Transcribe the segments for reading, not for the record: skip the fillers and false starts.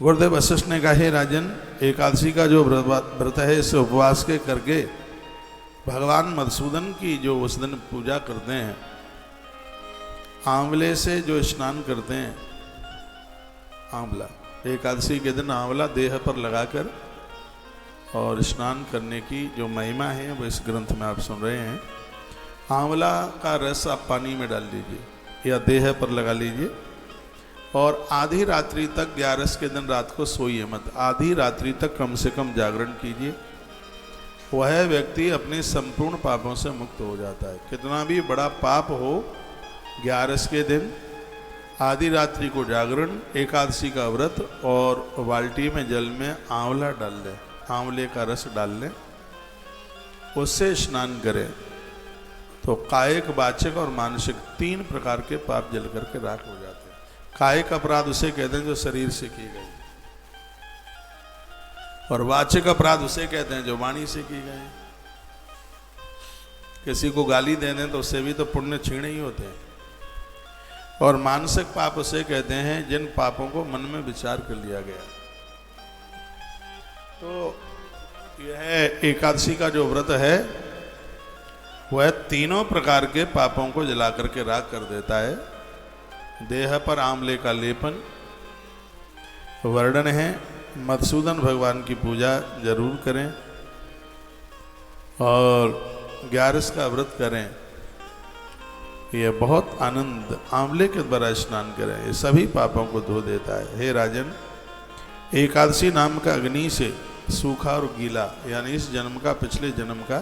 गुरुदेव वशिष्ठ ने कहा, हे राजन, एकादशी का जो व्रत है इसे उपवास के करके भगवान मधुसूदन की जो उस दिन पूजा करते हैं, आंवले से जो स्नान करते हैं, आंवला एकादशी के दिन आंवला देह पर लगाकर और स्नान करने की जो महिमा है वो इस ग्रंथ में आप सुन रहे हैं। आंवला का रस आप पानी में डाल लीजिए या देह पर लगा लीजिए और आधी रात्रि तक, 11 के दिन रात को सोइए मत, आधी रात्रि तक कम से कम जागरण कीजिए। वह व्यक्ति अपने संपूर्ण पापों से मुक्त हो जाता है। कितना भी बड़ा पाप हो, 11 के दिन आधी रात्रि को जागरण, एकादशी का व्रत और बाल्टी में जल में आंवला डाल लें, आंवले का रस डाल लें, उससे स्नान करें तो कायिक, वाचिक और मानसिक 3 प्रकार के पाप जल करके राख हो जाते हैं। कायिक अपराध उसे कहते हैं जो शरीर से की गई, और वाचिक अपराध उसे कहते हैं जो वाणी से की गए। किसी को गाली दे दें तो उससे भी तो पुण्य छीणे ही होते हैं। और मानसिक पाप उसे कहते हैं जिन पापों को मन में विचार कर लिया गया। तो यह एकादशी का जो व्रत है वह 3 प्रकार के पापों को जला करके राख कर देता है। देह पर आंवले का लेपन, वर्णन है मधुसूदन भगवान की पूजा जरूर करें और 11 का व्रत करें। यह बहुत आनंद, आंवले के द्वारा स्नान करें, ये सभी पापों को धो देता है। हे राजन, एकादशी नाम का अग्नि से सूखा और गीला, यानी इस जन्म का, पिछले जन्म का,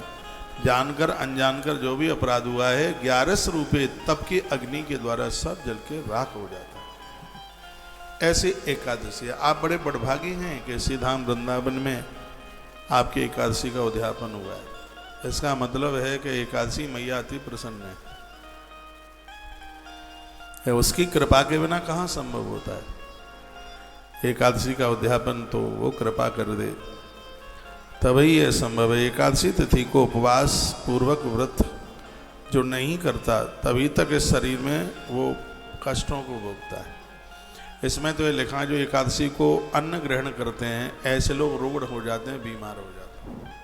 जानकर अनजानकर जो भी अपराध हुआ है, 11 रूपे तप की अग्नि के द्वारा सब जल के राख हो जाता है। ऐसी एकादशी है। आप बड़े बड़भागी हैं कि श्री धाम वृंदावन में आपकी एकादशी का उद्यापन हुआ है। इसका मतलब है कि एकादशी मैया अति प्रसन्न है। उसकी कृपा के बिना कहाँ संभव होता है। एकादशी का उद्यापन तो वो कृपा कर दे तभी यह संभव है। एकादशी तिथि को उपवास पूर्वक व्रत जो नहीं करता तभी तक इस शरीर में वो कष्टों को भोगता है। इसमें तो ये लिखा है जो एकादशी को अन्न ग्रहण करते हैं ऐसे लोग रोग हो जाते हैं, बीमार हो जाते हैं।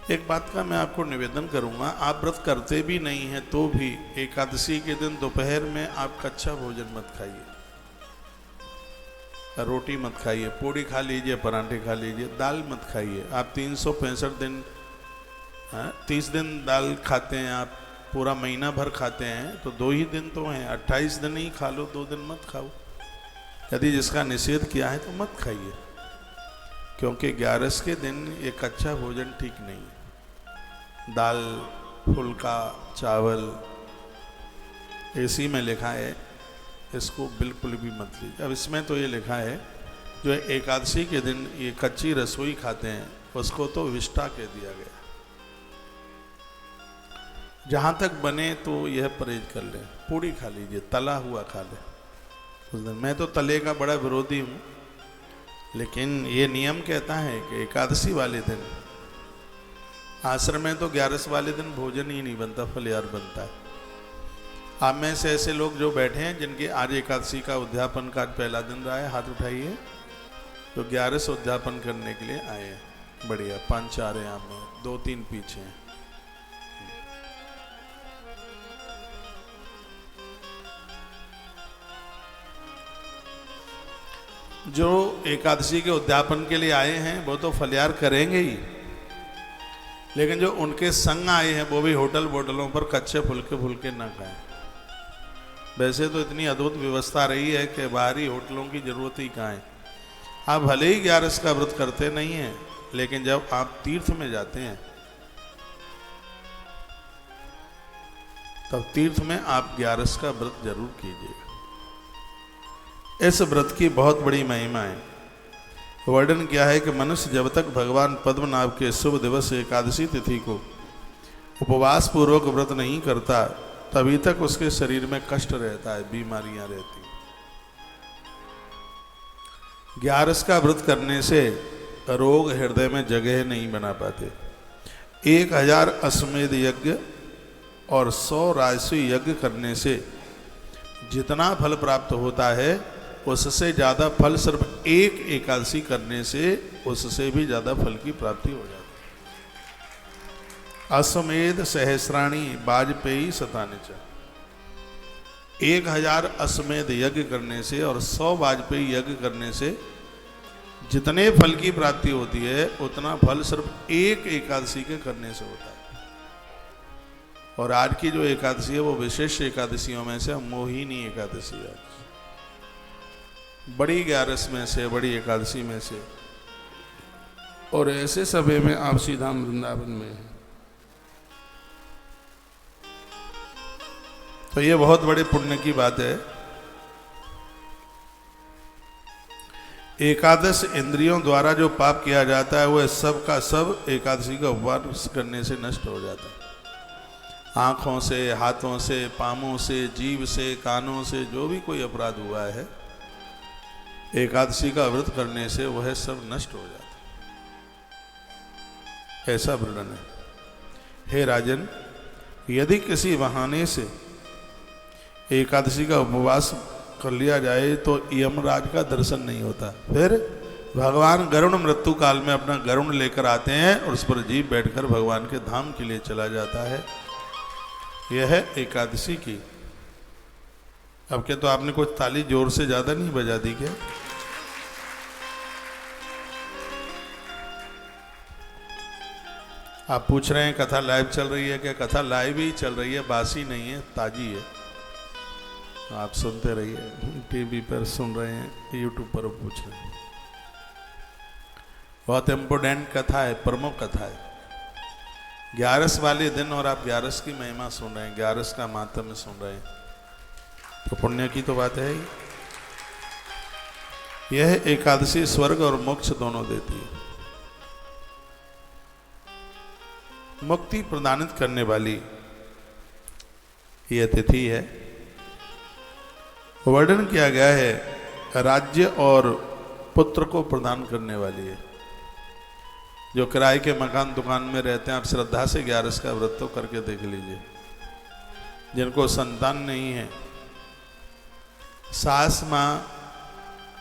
एक बात का मैं आपको निवेदन करूंगा, आप व्रत करते भी नहीं हैं तो भी एकादशी के दिन दोपहर में आप कच्चा भोजन मत खाइए, रोटी मत खाइए, पूड़ी खा लीजिए, पराठे खा लीजिए, दाल मत खाइए। आप 365 दिन, 30 दिन दाल खाते हैं, आप पूरा महीना भर खाते हैं तो 2 ही दिन तो हैं, 28 दिन ही खा लो, 2 दिन मत खाओ। यदि जिसका निषेध किया है तो मत खाइए, क्योंकि 11 के दिन ये कच्चा भोजन ठीक नहीं है। दाल, फुल्का, चावल, इसी में लिखा है, इसको बिल्कुल भी मत लीजिए। अब इसमें तो ये लिखा है जो एकादशी के दिन ये कच्ची रसोई खाते हैं उसको तो विष्ठा कह दिया गया। जहाँ तक बने तो यह परहेज कर ले, पूड़ी खा लीजिए, तला हुआ खा ले उस दिन। मैं तो तले का बड़ा विरोधी हूँ, लेकिन ये नियम कहता है कि एकादशी वाले दिन, आश्रम में तो 11 वाले दिन भोजन ही नहीं बनता, फलहार बनता है। आप में से ऐसे लोग जो बैठे हैं जिनके आज एकादशी का उद्यापन का पहला दिन रहा है, हाथ उठाइए। तो 11 उद्यापन करने के लिए आए हैं। बढ़िया, 5-4 हैं आप में, 2-3 पीछे हैं। जो एकादशी के उद्यापन के लिए आए हैं वो तो फलहार करेंगे ही, लेकिन जो उनके संग आए हैं वो भी होटल वोटलों पर कच्चे फुल्के ना खाएं। वैसे तो इतनी अद्भुत व्यवस्था रही है कि बाहरी होटलों की जरूरत ही कहाँ है। आप भले ही 11 का व्रत करते नहीं हैं, लेकिन जब आप तीर्थ में जाते हैं तब तीर्थ में आप 11 का व्रत जरूर कीजिएगा। इस व्रत की बहुत बड़ी महिमा है। वर्णन क्या है कि मनुष्य जब तक भगवान पद्मनाभ के शुभ दिवस एकादशी तिथि को उपवास पूर्वक व्रत नहीं करता तभी तक उसके शरीर में कष्ट रहता है, बीमारियां रहती। 11 का व्रत करने से रोग हृदय में जगह नहीं बना पाते। 1000 अश्वमेध यज्ञ और 100 राजसूय यज्ञ करने से जितना फल प्राप्त होता है उससे ज़्यादा फल सिर्फ एक एकादशी करने से उससे भी ज़्यादा फल की प्राप्ति हो जाती है। अश्वमेध सहस्राणी वाजपेयी शतानिच, 1000 अश्वमेध यज्ञ करने से और 100 वाजपेयी यज्ञ करने से जितने फल की प्राप्ति होती है उतना फल सिर्फ एक एकादशी के करने से होता है। और आज की जो एकादशी है वो विशेष एकादशियों में से मोहिनी एकादशी है, बड़ी 11 में से, बड़ी एकादशी में से। और ऐसे सभे में आपसी धाम वृंदावन में है। तो ये बहुत बड़े पुण्य की बात है। एकादश इंद्रियों द्वारा जो पाप किया जाता है वह सब का सब एकादशी का उपवास करने से नष्ट हो जाता है। आँखों से, हाथों से, पांवों से, जीभ से, कानों से जो भी कोई अपराध हुआ है एकादशी का व्रत करने से वह सब नष्ट हो जाता है, ऐसा वर्णन है। हे राजन, यदि किसी बहाने से एकादशी का उपवास कर लिया जाए तो यमराज का दर्शन नहीं होता। फिर भगवान गरुण मृत्यु काल में अपना गरुण लेकर आते हैं और उस पर जीव बैठकर भगवान के धाम के लिए चला जाता है। यह है एकादशी की। अब क्या तो आपने कुछ ताली जोर से ज्यादा नहीं बजा दी क्या? आप पूछ रहे हैं कथा लाइव चल रही है क्या? कथा लाइव ही चल रही है, बासी नहीं है, ताजी है। आप सुनते रहिए, टीवी पर सुन रहे हैं, यूट्यूब पर पूछ रहे हैं। बहुत इम्पोर्टेंट कथा है, प्रमुख कथा है। 11 वाले दिन और आप 11 की महिमा सुन रहे हैं, 11 का मातम्य सुन रहे हैं, तो पुण्य की तो बात है ही। यह एकादशी स्वर्ग और मोक्ष दोनों देती है। मुक्ति प्रदानित करने वाली यह तिथि है। वर्णन किया गया है राज्य और पुत्र को प्रदान करने वाली है। जो किराए के मकान दुकान में रहते हैं, आप श्रद्धा से 11 का व्रत तो करके देख लीजिए। जिनको संतान नहीं है, सास माँ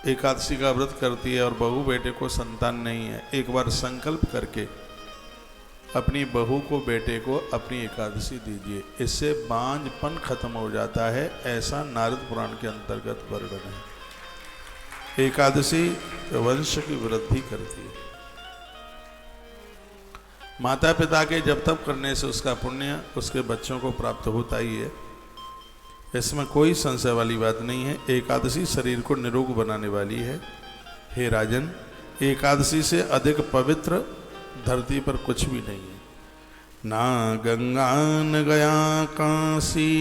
एकादशी का व्रत करती है और बहू बेटे को संतान नहीं है, एक बार संकल्प करके अपनी बहू को, बेटे को अपनी एकादशी दीजिए। इससे बांझपन खत्म हो जाता है, ऐसा नारद पुराण के अंतर्गत वर्णन है। एकादशी वंश की वृद्धि करती है। माता पिता के जब तक करने से उसका पुण्य उसके बच्चों को प्राप्त होता ही है, इसमें कोई संशय वाली बात नहीं है। एकादशी शरीर को निरोग बनाने वाली है। हे राजन, एकादशी से अधिक पवित्र धरती पर कुछ भी नहीं है। ना गंगा न गया काशी,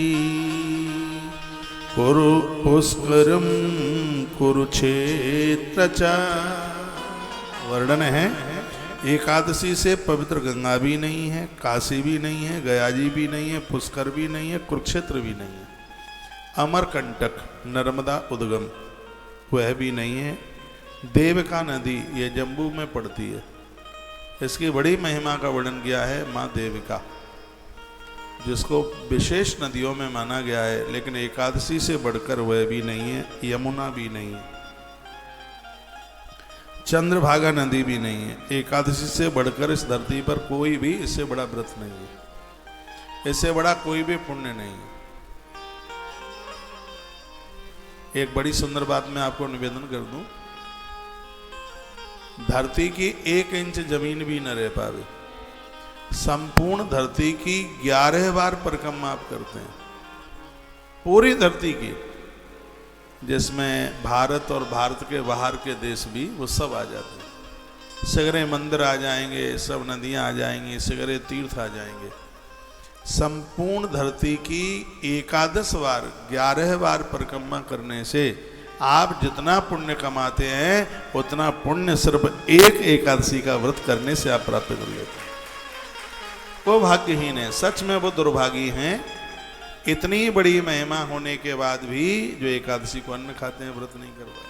कुरु पुष्करम कुरुक्षेत्र च। वर्णन है, एकादशी से पवित्र गंगा भी नहीं है, काशी भी नहीं है, गया जी भी नहीं है, पुष्कर भी नहीं है, कुरुक्षेत्र भी नहीं है। अमरकंटक नर्मदा उद्गम वह भी नहीं है। देविका नदी ये जम्बू में पड़ती है, इसकी बड़ी महिमा का वर्णन किया है माँ देविका, जिसको विशेष नदियों में माना गया है। लेकिन एकादशी से बढ़कर वह भी नहीं है। यमुना भी नहीं है, चंद्रभागा नदी भी नहीं है। एकादशी से बढ़कर इस धरती पर कोई भी इससे बड़ा व्रत नहीं है, इससे बड़ा कोई भी पुण्य नहीं है। एक बड़ी सुंदर बात मैं आपको निवेदन कर दूं, धरती की 1 इंच जमीन भी न रह पावे, संपूर्ण धरती की 11 बार परिक्रमा आप करते हैं, पूरी धरती की, जिसमें भारत और भारत के बाहर के देश भी वो सब आ जाते हैं। सगरे मंदिर आ जाएंगे, सब नदियां आ जाएंगी, सगरे तीर्थ आ जाएंगे। संपूर्ण धरती की 11 बार 11 बार परिक्रमा करने से आप जितना पुण्य कमाते हैं उतना पुण्य सिर्फ एक एकादशी का व्रत करने से आप प्राप्त कर लेते हैं। वो भाग्यहीन है, सच में वो दुर्भागी हैं, इतनी बड़ी महिमा होने के बाद भी जो एकादशी को अन्न खाते हैं, व्रत नहीं करवाए।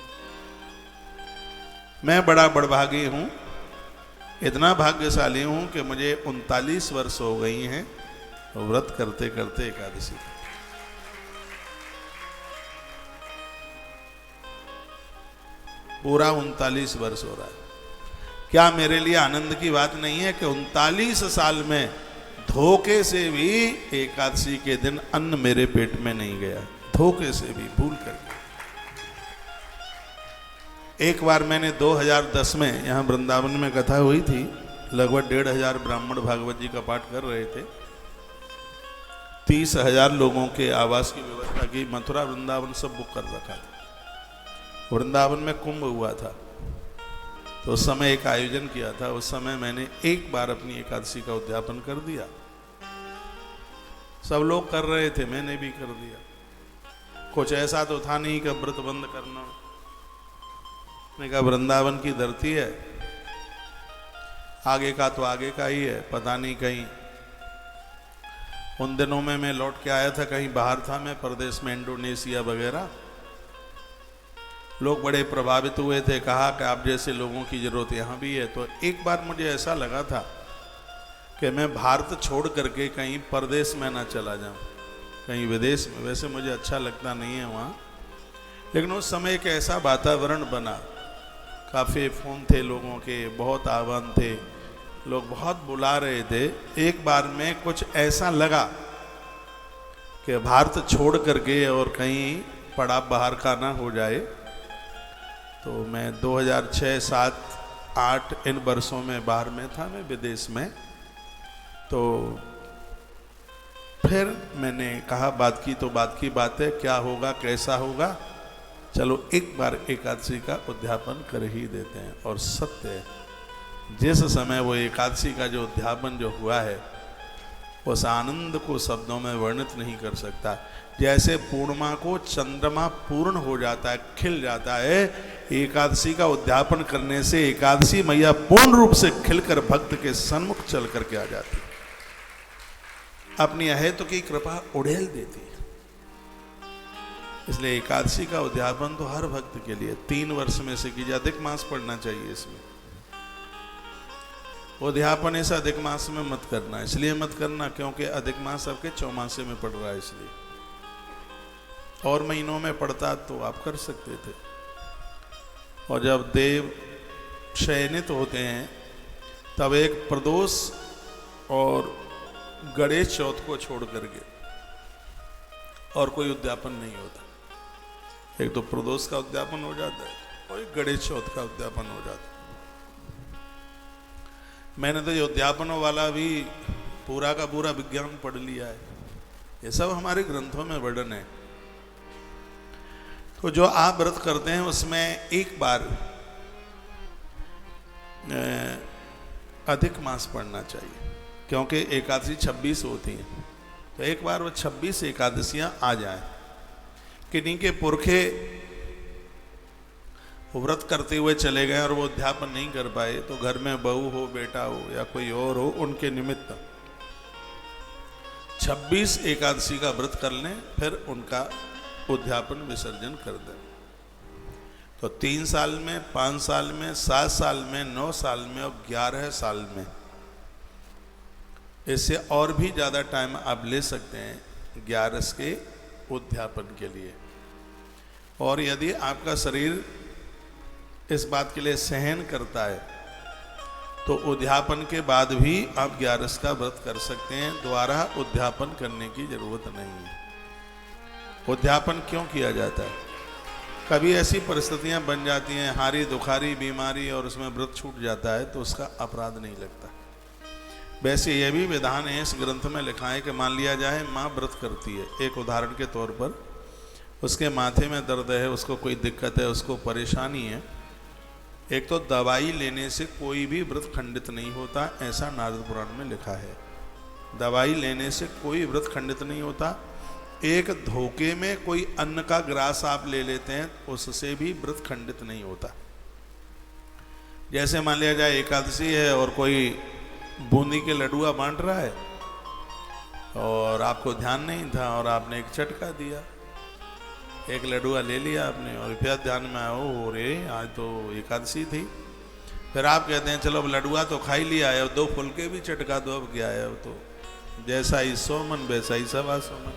मैं बड़ा बड़भागी हूं, इतना भाग्यशाली हूं कि मुझे 39 वर्ष हो गई हैं व्रत करते करते एकादशी। पूरा 39 वर्ष हो रहा है। क्या मेरे लिए आनंद की बात नहीं है कि 39 साल में धोखे से भी एकादशी के दिन अन्न मेरे पेट में नहीं गया, धोखे से भी, भूल करके। एक बार मैंने 2010 में यहाँ वृंदावन में कथा हुई थी, लगभग 1500 ब्राह्मण भागवत जी का पाठ कर रहे थे। 30,000 लोगों के आवास की व्यवस्था की, मथुरा वृंदावन सब बुक कर रखा था। वृंदावन में कुंभ हुआ था, तो उस समय एक आयोजन किया था। उस समय मैंने एक बार अपनी एकादशी का उद्यापन कर दिया। सब लोग कर रहे थे, मैंने भी कर दिया। कुछ ऐसा तो था नहीं कि व्रत बंद करना। मैंने कहा वृंदावन की धरती है, आगे का तो आगे का ही है, पता नहीं कहीं। उन दिनों में मैं लौट के आया था, कहीं बाहर था मैं, प्रदेश में, इंडोनेशिया वगैरह। लोग बड़े प्रभावित हुए थे, कहा कि आप जैसे लोगों की जरूरत यहाँ भी है। तो एक बार मुझे ऐसा लगा था कि मैं भारत छोड़ करके कहीं परदेश में ना चला जाऊँ, कहीं विदेश में। वैसे मुझे अच्छा लगता नहीं है वहाँ, लेकिन उस समय एक ऐसा वातावरण बना, काफ़ी फ़ोन थे लोगों के, बहुत आह्वान थे, लोग बहुत बुला रहे थे। एक बार में कुछ ऐसा लगा कि भारत छोड़ करके और कहीं पड़ा बाहर का ना हो जाए। तो मैं 2006, 7, 8 इन वर्षों में बाहर में था, मैं विदेश में। तो फिर मैंने कहा बात की तो बात की बात है, क्या होगा कैसा होगा, चलो एक बार एकादशी का उद्यापन कर ही देते हैं। और सत्य है, जिस समय वो एकादशी का जो उद्यापन जो हुआ है, उस आनंद को शब्दों में वर्णित नहीं कर सकता। जैसे पूर्णिमा को चंद्रमा पूर्ण हो जाता है, खिल जाता है, एकादशी का उद्यापन करने से एकादशी मैया पूर्ण रूप से खिलकर भक्त के सन्मुख चल करके आ जाती है, अपनी अहेतु की कृपा उड़ेल देती है। इसलिए एकादशी का उद्यापन तो हर भक्त के लिए 3 वर्ष में से कीजिए। अधिक मास पढ़ना चाहिए इसमें। उद्यापन इस अधिक मास में मत करना, इसलिए मत करना क्योंकि अधिक मास आपके चौमासे में पड़ रहा है, इसलिए। और महीनों में पड़ता तो आप कर सकते थे। और जब देव शयनित होते हैं तब एक प्रदोष और गणेश चौथ को छोड़ करके और कोई उद्यापन नहीं होता। एक तो प्रदोष का उद्यापन हो जाता है और एक गणेश चौथ का उद्यापन हो जाता है। मैंने तो ये उद्यापनों वाला भी पूरा का पूरा विज्ञान पढ़ लिया है, ये सब हमारे ग्रंथों में वर्णन है। तो जो आप व्रत करते हैं उसमें एक बार अधिक मास पढ़ना चाहिए, क्योंकि एकादशी 26 होती हैं। तो एक बार वो 26 एकादशियां आ जाएं। किन्हीं के पुरखे व्रत करते हुए चले गए और वो उद्यापन नहीं कर पाए, तो घर में बहू हो, बेटा हो या कोई और हो, उनके निमित्त 26 एकादशी का व्रत कर लें, फिर उनका उद्यापन विसर्जन कर दें। तो 3 साल में, 5 साल में, 7 साल में, 9 साल में और 11 साल में, इससे और भी ज़्यादा टाइम आप ले सकते हैं 11 के उद्यापन के लिए। और यदि आपका शरीर इस बात के लिए सहन करता है तो उद्यापन के बाद भी आप 11 का व्रत कर सकते हैं, दोबारा उद्यापन करने की जरूरत नहीं है। उद्यापन क्यों किया जाता है? कभी ऐसी परिस्थितियां बन जाती हैं, हारी दुखारी बीमारी, और उसमें व्रत छूट जाता है तो उसका अपराध नहीं लगता। वैसे यह भी विधान है, इस ग्रंथ में लिखा है कि मान लिया जाए माँ व्रत करती है, एक उदाहरण के तौर पर, उसके माथे में दर्द है, उसको कोई दिक्कत है, उसको परेशानी है। एक तो दवाई लेने से कोई भी व्रत खंडित नहीं होता, ऐसा नारद पुराण में लिखा है। दवाई लेने से कोई व्रत खंडित नहीं होता। एक धोखे में कोई अन्न का ग्रास आप ले लेते हैं, उससे भी व्रत खंडित नहीं होता। जैसे मान लिया जाए एकादशी है और कोई बूंदी के लड्डुआ बांट रहा है और आपको ध्यान नहीं था और आपने एक चटका दिया, एक लड्डुआ ले लिया आपने, और फिर ध्यान में आया हो रे आज तो एकादशी थी। फिर आप कहते हैं चलो अब लड्डुआ तो खा ही लिया है, 2 फुलके भी चटका दो, अब क्या है, अब तो जैसा ही 100 मन वैसा ही 125 मन।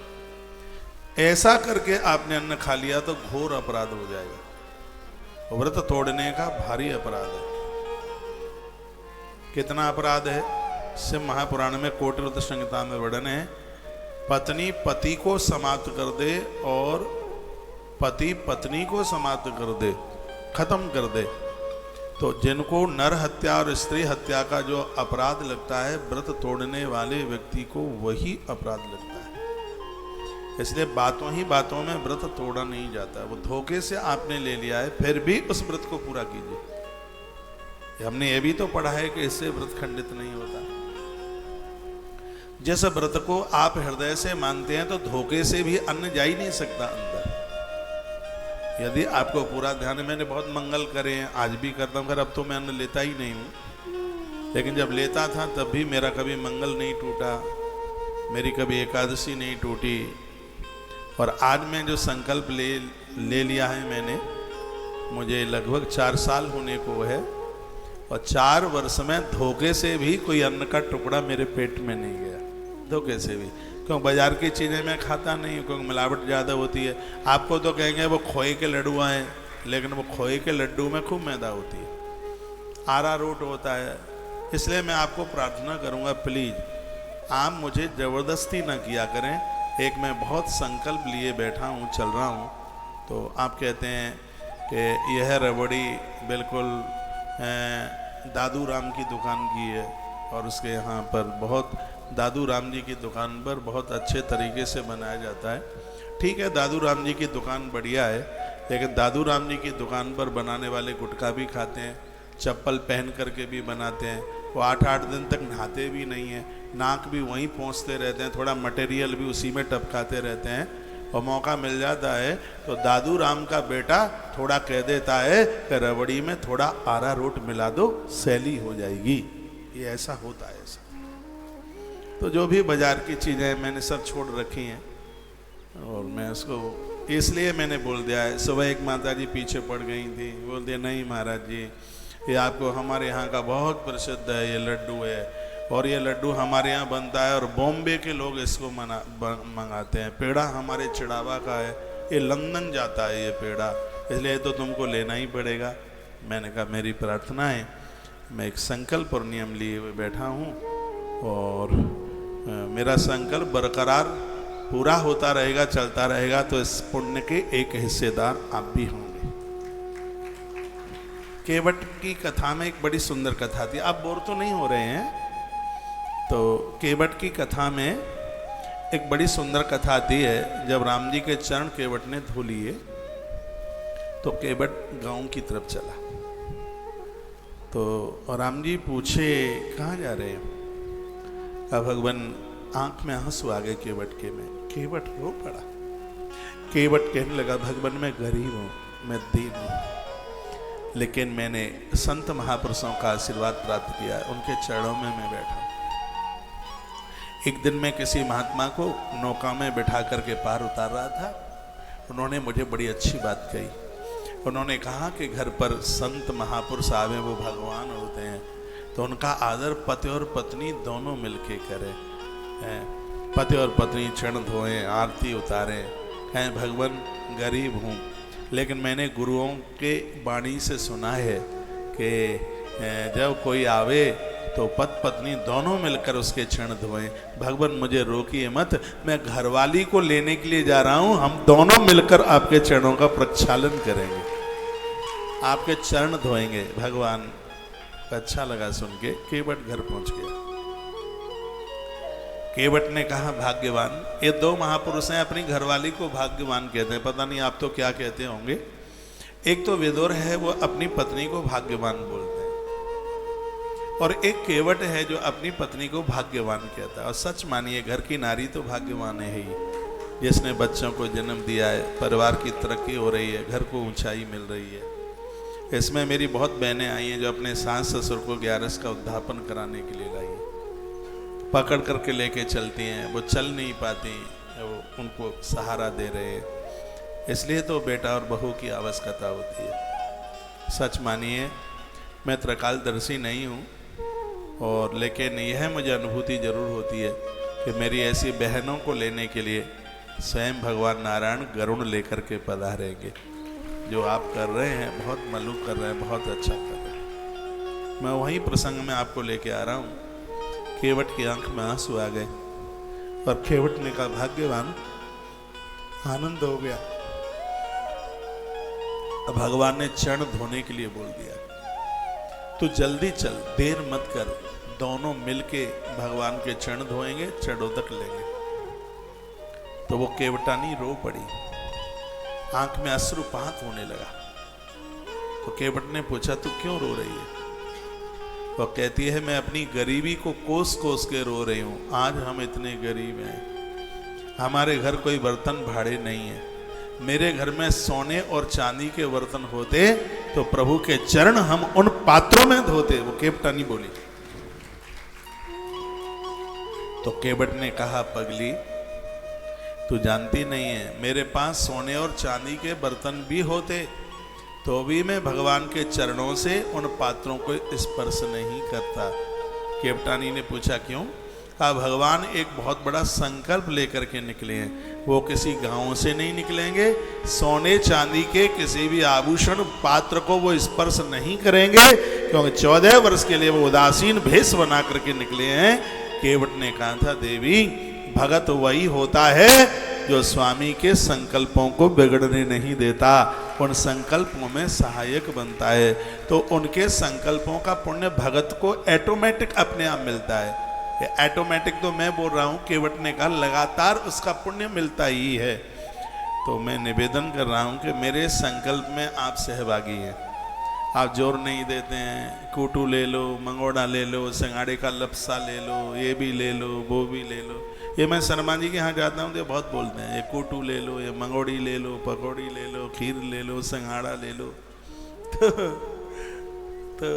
ऐसा करके आपने अन्न खा लिया तो घोर अपराध हो जाएगा। व्रत तोड़ने का भारी अपराध है। कितना अपराध है? शिव महापुराण में कोटि व्रत संहिता में वर्णन है, पत्नी पति को समाप्त कर दे और पति पत्नी को समाप्त कर दे, खत्म कर दे, तो जिनको नर हत्या और स्त्री हत्या का जो अपराध लगता है, व्रत तोड़ने वाले व्यक्ति को वही अपराध लगता है। इसलिए बातों ही बातों में व्रत तोड़ा नहीं जाता। वो धोखे से आपने ले लिया है, फिर भी उस व्रत को पूरा कीजिए। हमने ये भी तो पढ़ा है कि इससे व्रत खंडित नहीं होता। जिस व्रत को आप हृदय से मानते हैं तो धोखे से भी अन्न जा ही नहीं सकता अंदर। यदि आपको पूरा ध्यान है, मैंने बहुत मंगल करे हैं, आज भी करता हूँ, अब तो मैं अन्न लेता ही नहीं हूँ, लेकिन जब लेता था तब भी मेरा कभी मंगल नहीं टूटा, मेरी कभी एकादशी नहीं टूटी। और आज मैं जो संकल्प ले लिया है मैंने, मुझे लगभग 4 साल होने को है, और 4 वर्ष में धोखे से भी कोई अन्न का टुकड़ा मेरे पेट में नहीं गया, धोखे से भी। क्यों? बाजार की चीज़ें मैं खाता नहीं हूँ, क्योंकि मिलावट ज़्यादा होती है। आपको तो कहेंगे वो खोए के लड्डू आए, लेकिन वो खोए के लड्डू में खूब मैदा होती है, अरारोट होता है। इसलिए मैं आपको प्रार्थना करूँगा, प्लीज़ आप मुझे ज़बरदस्ती ना किया करें। एक मैं बहुत संकल्प लिए बैठा हूँ, चल रहा हूँ, तो आप कहते हैं कि यह रबड़ी बिल्कुल दादू राम की दुकान की है, और उसके यहाँ पर बहुत दादू राम जी की दुकान पर बहुत अच्छे तरीके से बनाया जाता है। ठीक है, दादू राम जी की दुकान बढ़िया है, लेकिन दादू राम जी की दुकान पर बनाने वाले गुटखा भी खाते हैं, चप्पल पहन करके भी बनाते हैं, वो 8-8 दिन तक नहाते भी नहीं हैं, नाक भी वहीं पहुँचते रहते हैं, थोड़ा मटेरियल भी उसी में टपकाते रहते हैं, और मौका मिल जाता है तो दादू राम का बेटा थोड़ा कह देता है कि रबड़ी में थोड़ा अरारोट मिला दो, सैली हो जाएगी। ये ऐसा होता है ऐसा। तो जो भी बाजार की चीज़ें मैंने सब छोड़ रखी हैं, और मैं उसको इसलिए मैंने बोल दिया है। सुबह एक माता जी पीछे पड़ गई थी, बोल दिया नहीं महाराज जी, ये आपको हमारे यहाँ का बहुत प्रसिद्ध है, ये लड्डू है, और ये लड्डू हमारे यहाँ बनता है और बॉम्बे के लोग इसको मंगाते हैं। पेड़ा हमारे चिड़ावा का है, ये लंदन जाता है ये पेड़ा, इसलिए तो तुमको लेना ही पड़ेगा। मैंने कहा मेरी प्रार्थना है, मैं एक संकल्प और नियम लिए हुए बैठा हूँ, और मेरा संकल्प बरकरार पूरा होता रहेगा, चलता रहेगा, तो इस पुण्य के एक हिस्सेदार आप भी होंगे। केवट की कथा में एक बड़ी सुंदर कथा थी। आप बोर तो नहीं हो रहे हैं? तो केवट की कथा में एक बड़ी सुंदर कथा आती है। जब राम जी के चरण केवट ने धो लिए तो केवट गांव की तरफ चला। तो राम जी पूछे कहाँ जा रहे हैं? कहा भगवान, आंख में आंसू आ गए केवट के में। केवट रो पड़ा। केवट कहने लगा, भगवान मैं गरीब हूँ, मैं दीन हूँ, लेकिन मैंने संत महापुरुषों का आशीर्वाद प्राप्त किया है, उनके चरणों में मैं बैठा हूँ। एक दिन मैं किसी महात्मा को नौका में बिठा करके पार उतार रहा था। उन्होंने मुझे बड़ी अच्छी बात कही। उन्होंने कहा कि घर पर संत महापुरुष आवे वो भगवान होते हैं, तो उनका आदर पति और पत्नी दोनों मिलके करें। पति और पत्नी चरण धोएं, आरती उतारें, कहें भगवान गरीब हूँ, लेकिन मैंने गुरुओं के वाणी से सुना है कि जब कोई आवे तो पति पत्नी दोनों मिलकर उसके चरण धोएं। भगवान मुझे रोकिए मत, मैं घरवाली को लेने के लिए जा रहा हूँ, हम दोनों मिलकर आपके चरणों का प्रक्षालन करेंगे, आपके चरण धोएंगे। भगवान अच्छा लगा सुन के। केवट घर पहुंच गया। केवट ने कहा भाग्यवान, ये 2 महापुरुष हैं, अपनी घरवाली को भाग्यवान कहते हैं, पता नहीं आप तो क्या कहते होंगे। एक तो विदुर है, वो अपनी पत्नी को भाग्यवान बोलते हैं, और एक केवट है जो अपनी पत्नी को भाग्यवान कहता है। और सच मानिए, घर की नारी तो भाग्यवान है ही, जिसने बच्चों को जन्म दिया है, परिवार की तरक्की हो रही है, घर को ऊंचाई मिल रही है। इसमें मेरी बहुत बहनें आई हैं जो अपने सास ससुर को 11 का उद्धापन कराने के लिए लाई हैं, पकड़ करके लेके चलती हैं, वो चल नहीं पाती, वो उनको सहारा दे रहे हैं। इसलिए तो बेटा और बहू की आवश्यकता होती है। सच मानिए, मैं त्रिकालदर्शी नहीं हूँ, और लेकिन यह मुझे अनुभूति जरूर होती है कि मेरी ऐसी बहनों को लेने के लिए स्वयं भगवान नारायण गरुड़ लेकर के पधारेंगे। जो आप कर रहे हैं बहुत मलूक कर रहे हैं, बहुत अच्छा कर रहे हैं। मैं वही प्रसंग में आपको लेके आ रहा हूँ। केवट की आंख में आंसू आ गए और केवट ने कहा भाग्यवान, आनंद हो गया। अब भगवान ने चरण धोने के लिए बोल दिया, तू जल्दी चल, देर मत कर। दोनों मिलके भगवान के चरण धोएंगे, चढ़ोदक लेंगे। तो वो केवटानी रो पड़ी, आंख में अश्रुपात होने लगा। तो केवट ने पूछा, तू क्यों रो रही है? वो कहती है, मैं अपनी गरीबी को कोस कोस के रो रही हूं। आज हम इतने गरीब हैं, हमारे घर कोई बर्तन भाड़े नहीं है। मेरे घर में सोने और चांदी के बर्तन होते तो प्रभु के चरण हम उन पात्रों में धोते। वो केवटानी बोली। तो केवट ने कहा, पगली तू जानती नहीं है, मेरे पास सोने और चांदी के बर्तन भी होते तो भी मैं भगवान के चरणों से उन पात्रों को स्पर्श नहीं करता। केवटानी ने पूछा, क्यों? कहा, भगवान एक बहुत बड़ा संकल्प लेकर के निकले हैं। वो किसी गांव से नहीं निकलेंगे, सोने चांदी के किसी भी आभूषण पात्र को वो स्पर्श नहीं करेंगे, क्योंकि 14 वर्ष के लिए वो उदासीन भेष बना करके निकले हैं। केवट ने कहा था, देवी भगत वही होता है जो स्वामी के संकल्पों को बिगड़ने नहीं देता, उन संकल्पों में सहायक बनता है। तो उनके संकल्पों का पुण्य भगत को ऑटोमेटिक अपने आप मिलता है। ऑटोमेटिक तो मैं बोल रहा हूं, केवट ने कहा लगातार उसका पुण्य मिलता ही है। तो मैं निवेदन कर रहा हूं कि मेरे संकल्प में आप सहभागी हैं। आप जोर नहीं देते हैं, कूटू ले लो, मंगोड़ा ले लो, सिंगाड़े का लपसा ले लो, ये भी ले लो, वो भी ले लो। ये मैं शर्मा जी के यहाँ जाता हूँ तो बहुत बोलते हैं, ये कूटू ले लो, ये मंगोड़ी ले लो, पकौड़ी ले लो, खीर ले लो, सिंगाड़ा ले लो। तो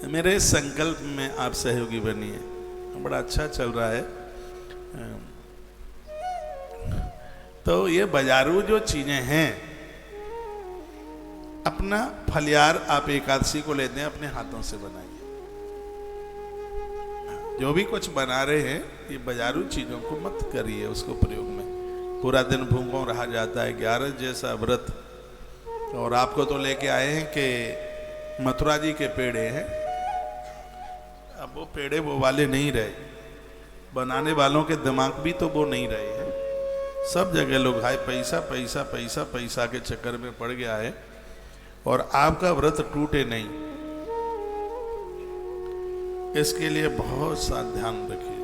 मेरे संकल्प में आप सहयोगी बनिए, बड़ा अच्छा चल रहा है। तो ये बाजारू जो चीजें हैं, अपना फलियार आप एकादशी को लेते हैं, अपने हाथों से बनाइए। जो भी कुछ बना रहे हैं, ये बाजारू चीजों को मत करिए उसको प्रयोग में। पूरा दिन भूखों रहा जाता है, 11 जैसा व्रत। और आपको तो लेके आए हैं कि मथुरा जी के पेड़े हैं। अब वो पेड़े वो वाले नहीं रहे, बनाने वालों के दिमाग भी तो वो नहीं रहे हैं। सब जगह लोग हाय पैसा पैसा पैसा पैसा के चक्कर में पड़ गया है, और आपका व्रत टूटे नहीं, इसके लिए बहुत सा ध्यान रखिए।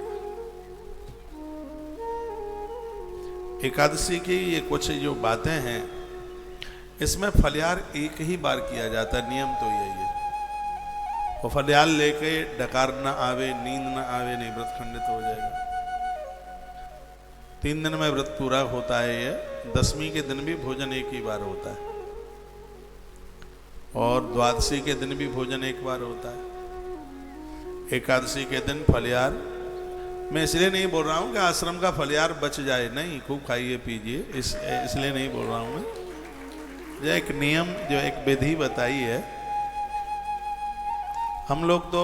एकादशी की ये कुछ जो बातें हैं, इसमें फलियार एक ही बार किया जाता है, नियम तो यही है। और फलियार लेके डकार न आवे, नींद न आवे, नहीं व्रत खंडित हो जाएगा। 3 दिन में व्रत पूरा होता है ये। 10वीं के दिन भी भोजन एक ही बार होता है, और द्वादशी के दिन भी भोजन एक बार होता है। एकादशी के दिन फलियार, मैं इसलिए नहीं बोल रहा हूँ कि आश्रम का फलियार बच जाए, नहीं, खूब खाइए पीजिए, इसलिए नहीं बोल रहा हूँ मैं। जो एक नियम, जो एक विधि बताई है। हम लोग तो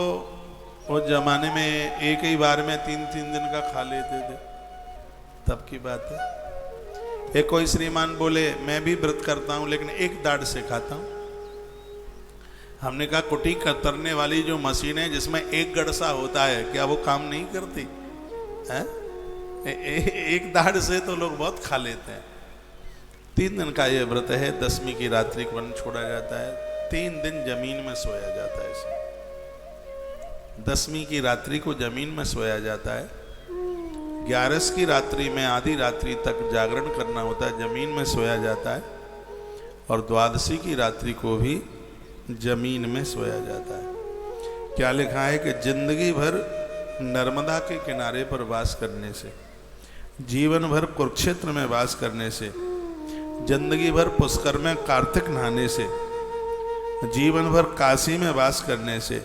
उस जमाने में एक ही बार में 3-3 दिन का खा लेते थे, तब की बात है। एक कोई श्रीमान बोले, मैं भी व्रत करता हूँ लेकिन एक दाढ़ से खाता हूँ। हमने कहा, कुटी कतरने वाली जो मशीन है जिसमें एक गड़सा होता है, क्या वो काम नहीं करती है? एक दाढ़ से तो लोग बहुत खा लेते हैं। 3 दिन का ये व्रत है। 10वीं की रात्रि को वन छोड़ा जाता है, 3 दिन जमीन में सोया जाता है। इसमें 10वीं की रात्रि को जमीन में सोया जाता है। 11 की रात्रि में आधी रात्रि तक जागरण करना होता है, जमीन में सोया जाता है। और द्वादशी की रात्रि को भी जमीन में सोया जाता है। क्या लिखा है कि जिंदगी भर नर्मदा के किनारे पर वास करने से, जीवन भर कुरुक्षेत्र में वास करने से, जिंदगी भर पुष्कर में कार्तिक नहाने से, जीवन भर काशी में वास करने से,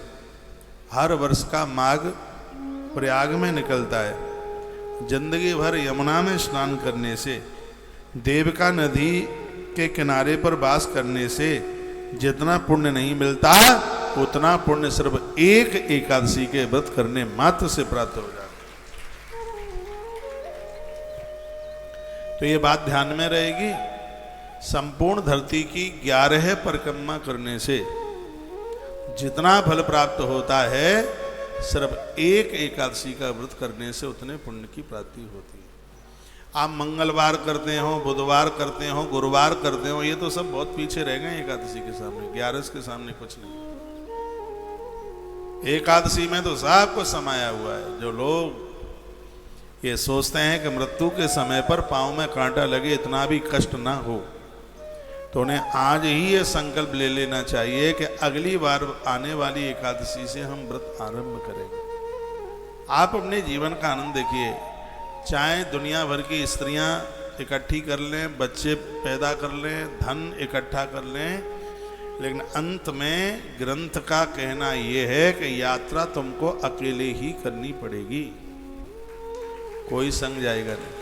हर वर्ष का माघ प्रयाग में निकलता है, जिंदगी भर यमुना में स्नान करने से, देविका नदी के किनारे पर वास करने से जितना पुण्य नहीं मिलता, उतना पुण्य सिर्फ एक एकादशी के व्रत करने मात्र से प्राप्त हो जाता है। तो ये बात ध्यान में रहेगी संपूर्ण धरती की 11 परिक्रमा करने से जितना फल प्राप्त होता है, सिर्फ एक एकादशी का व्रत करने से उतने पुण्य की प्राप्ति होती है। आप मंगलवार करते हो, बुधवार करते हो, गुरुवार करते हो, ये तो सब बहुत पीछे रह गए एकादशी के सामने। 11 के सामने कुछ नहीं। एकादशी में तो सब कुछ समाया हुआ है। जो लोग ये सोचते हैं कि मृत्यु के समय पर पांव में कांटा लगे, इतना भी कष्ट ना हो, तो उन्हें आज ही ये संकल्प ले लेना चाहिए कि अगली बार आने वाली एकादशी से हम व्रत आरंभ करेंगे। आप अपने जीवन का आनंद देखिए। चाहे दुनिया भर की स्त्रियां इकट्ठी कर लें, बच्चे पैदा कर लें, धन इकट्ठा कर लें, लेकिन अंत में ग्रंथ का कहना यह है कि यात्रा तुमको अकेले ही करनी पड़ेगी। कोई संग जाएगा नहीं,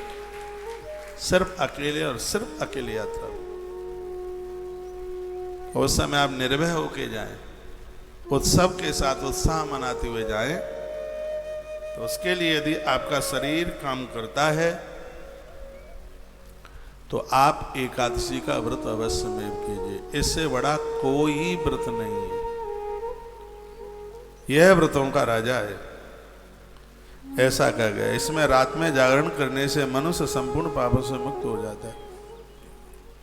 सिर्फ अकेले और सिर्फ अकेले यात्रा। उस समय आप निर्भय होके जाएं, उत्सव के साथ उत्साह मनाते हुए जाएं। तो उसके लिए यदि आपका शरीर काम करता है तो आप एकादशी का व्रत अवश्य में कीजिए। इससे बड़ा कोई व्रत नहीं है। यह व्रतों का राजा है, ऐसा कहा गया। इसमें रात में जागरण करने से मनुष्य संपूर्ण पापों से मुक्त हो जाता है।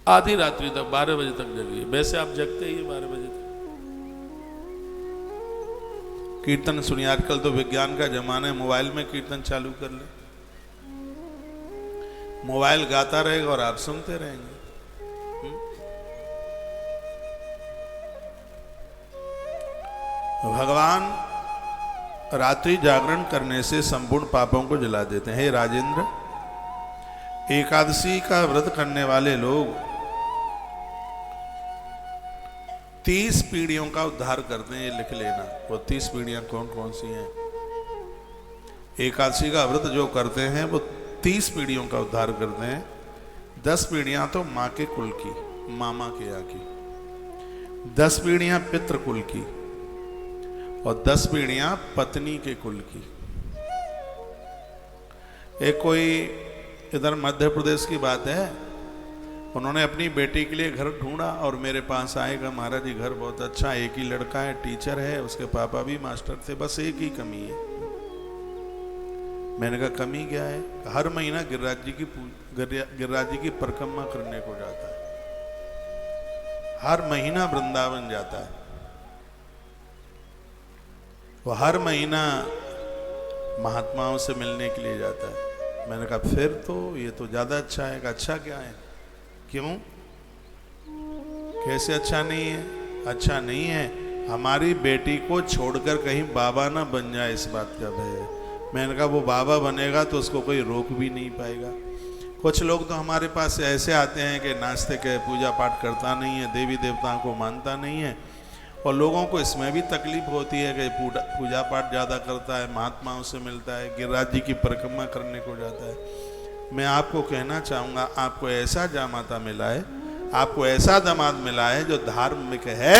आधी रात्रि तक 12 बजे तक जगिए। वैसे आप जगते ही 12 बजे तक। कीर्तन सुनिए। आजकल तो विज्ञान का जमाना है, मोबाइल में कीर्तन चालू कर ले, मोबाइल गाता रहेगा और आप सुनते रहेंगे। भगवान रात्रि जागरण करने से संपूर्ण पापों को जला देते हैं। हे राजेंद्र, एकादशी का व्रत करने वाले लोग 30 पीढ़ियों का उद्धार करते हैं। ये लिख लेना। वो 30 पीढ़ियां कौन कौन सी हैं? एकादशी का व्रत जो करते हैं वो 30 पीढ़ियों का उद्धार करते हैं। 10 पीढ़ियां तो माँ के कुल की, मामा के यहाँ की, 10 पीढ़ियां पितृ कुल की, और 10 पीढ़ियां पत्नी के कुल की। एक कोई इधर मध्य प्रदेश की बात है, उन्होंने अपनी बेटी के लिए घर ढूंढा और मेरे पास आएगा, महाराज जी घर बहुत अच्छा, एक ही लड़का है, टीचर है, उसके पापा भी मास्टर थे, बस एक ही कमी है। मैंने कहा कमी क्या है? हर महीना गिरिराज जी की परिक्रमा करने को जाता है, हर महीना वृंदावन जाता है, वो हर महीना महात्माओं से मिलने के लिए जाता है। मैंने कहा फिर तो ये तो ज्यादा अच्छा है। अच्छा क्या है? क्यों? कैसे अच्छा नहीं है? अच्छा नहीं है, हमारी बेटी को छोड़कर कहीं बाबा ना बन जाए, इस बात का भय है। मैंने कहा वो बाबा बनेगा तो उसको कोई रोक भी नहीं पाएगा। कुछ लोग तो हमारे पास ऐसे आते हैं कि नास्तिक है, पूजा पाठ करता नहीं है, देवी देवताओं को मानता नहीं है, और लोगों को इसमें भी तकलीफ होती है कि पूजा पाठ ज़्यादा करता है, महात्माओं से मिलता है, गिरिराज जी की परिक्रमा करने को जाता है। मैं आपको कहना चाहूँगा, आपको ऐसा जामाता मिला है, आपको ऐसा दामाद मिला है जो धार्मिक है,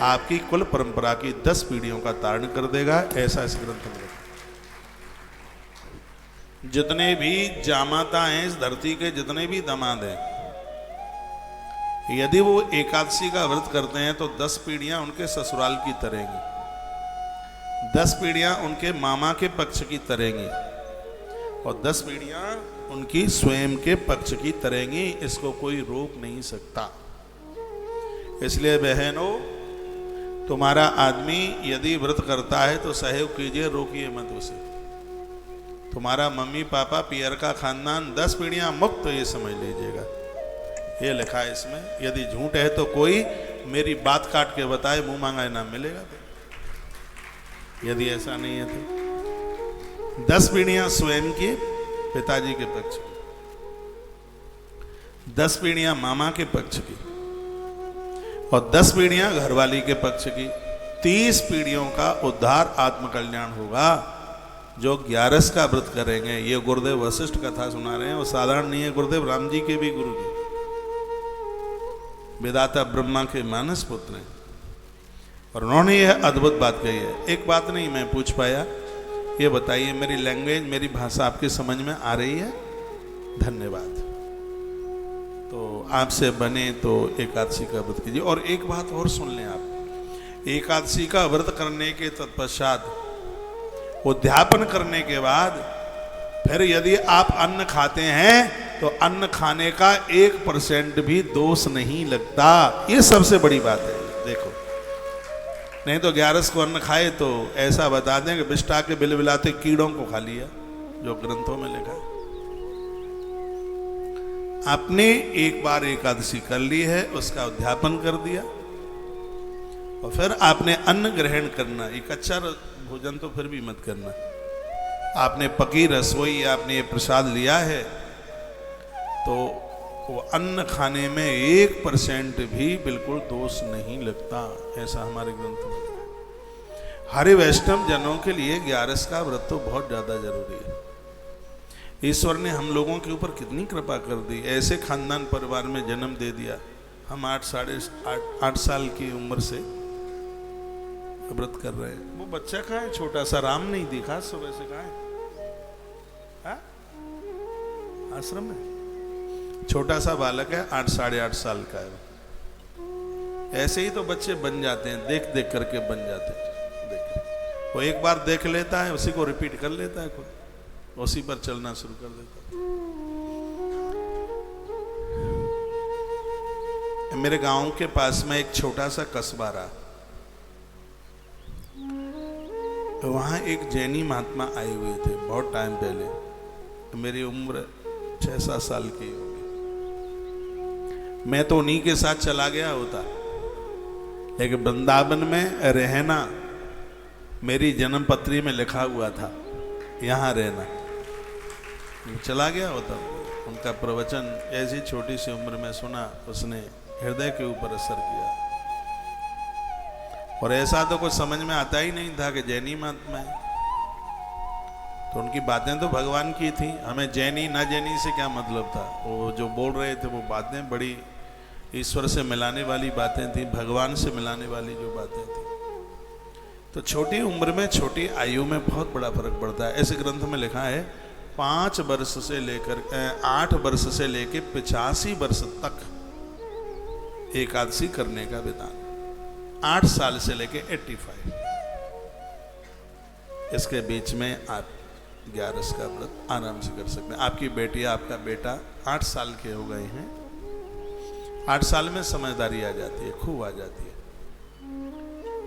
आपकी कुल परंपरा की 10 पीढ़ियों का तारण कर देगा। ऐसा इस ग्रंथ में। जितने भी जामाता हैं इस धरती के, जितने भी दामाद हैं, यदि वो एकादशी का व्रत करते हैं तो 10 पीढ़ियां उनके ससुराल की तरेंगी, 10 पीढ़ियां उनके मामा के पक्ष की तरेंगी, और 10 पीढ़ियां उनकी स्वयं के पक्ष की तरेंगी। इसको कोई रोक नहीं सकता। इसलिए बहनों, तुम्हारा आदमी यदि व्रत करता है तो सहयोग कीजिए, रोकिए मत उसे। तुम्हारा मम्मी पापा पियर का खानदान 10 पीढ़ियां मुक्त, ये समझ लीजिएगा। ये लिखा है इसमें। यदि झूठ है तो कोई मेरी बात काट के बताए, मुंह मांगा इनाम मिलेगा। तो यदि ऐसा नहीं है तो 10 पीढ़ियां स्वयं की, पिताजी के पक्ष की, 10 पीढ़ियां मामा के पक्ष की, और 10 पीढ़ियां घरवाली के पक्ष की। 30 पीढ़ियों का उद्धार आत्मकल्याण होगा जो 11 का व्रत करेंगे। ये गुरुदेव वशिष्ठ कथा सुना रहे हैं, वो साधारण नहीं है। गुरुदेव राम जी के भी गुरु जी, विधाता ब्रह्मा के मानस पुत्र हैं, और उन्होंने यह अद्भुत बात कही है। एक बात नहीं मैं पूछ पाया, ये बताइए, मेरी लैंग्वेज, मेरी भाषा आपकी समझ में आ रही है? धन्यवाद। तो आपसे बने तो एकादशी का व्रत कीजिए। और एक बात और सुन लें आप, एकादशी का व्रत करने के तत्पश्चात उद्यापन करने के बाद फिर यदि आप अन्न खाते हैं तो अन्न खाने का 1% भी दोष नहीं लगता। ये सबसे बड़ी बात है। देखो, नहीं तो 11 को अन्न खाए तो ऐसा बता दें कि बिष्टा के बिलबिलाते कीड़ों को खा लिया, जो ग्रंथों में लिखा है। आपने एक बार एकादशी कर ली है, उसका उद्यापन कर दिया और फिर आपने अन्न ग्रहण करना। एक कच्चा भोजन तो फिर भी मत करना। आपने पकी रसोई, आपने ये प्रसाद लिया है तो वो अन्न खाने में 1% भी बिल्कुल दोष नहीं लगता, ऐसा हमारे ग्रंथ में। हरे वैष्णव जनों के लिए 11 का व्रत तो बहुत ज्यादा जरूरी है। ईश्वर ने हम लोगों के ऊपर कितनी कृपा कर दी, ऐसे खानदान परिवार में जन्म दे दिया। हम 8 साल की उम्र से व्रत कर रहे हैं। वो बच्चा कहाँ है छोटा सा, राम नहीं दिखा सुबह से, कहाँ है? आश्रम में छोटा सा बालक है, 8 साढ़े 8 साल का है। ऐसे ही तो बच्चे बन जाते हैं, देख देख करके बन जाते हैं। देख, वो एक बार देख लेता है, उसी को रिपीट कर लेता है, खुद उसी पर चलना शुरू कर देता है। मेरे गांव के पास में एक छोटा सा कस्बा रहा, तो वहां एक जैनी महात्मा आए हुए थे बहुत टाइम पहले। मेरी उम्र 6-7 साल की होगी। मैं तो उन्हीं के साथ चला गया होता, लेकिन वृंदावन में रहना मेरी जन्म पत्री में लिखा हुआ था, यहाँ रहना। चला गया होता। उनका प्रवचन ऐसी छोटी सी उम्र में सुना, उसने हृदय के ऊपर असर किया। और ऐसा तो कुछ समझ में आता ही नहीं था कि जैनी महात्मा है। तो उनकी बातें तो भगवान की थी, हमें जैनी ना जैनी से क्या मतलब था। वो जो बोल रहे थे वो बातें बड़ी ईश्वर से मिलाने वाली बातें थी, भगवान से मिलाने वाली जो बातें थी। तो छोटी उम्र में, छोटी आयु में बहुत बड़ा फर्क पड़ता है। ऐसे ग्रंथ में लिखा है 5 वर्ष से लेकर 8 वर्ष से लेकर 85 वर्ष तक एकादशी करने का विधान। 8 साल से लेकर 85, इसके बीच में आप 11 का व्रत आराम से कर सकते हैं। आपकी बेटी, आपका बेटा 8 साल के हो गए हैं, 8 साल में समझदारी आ जाती है, खूब आ जाती है,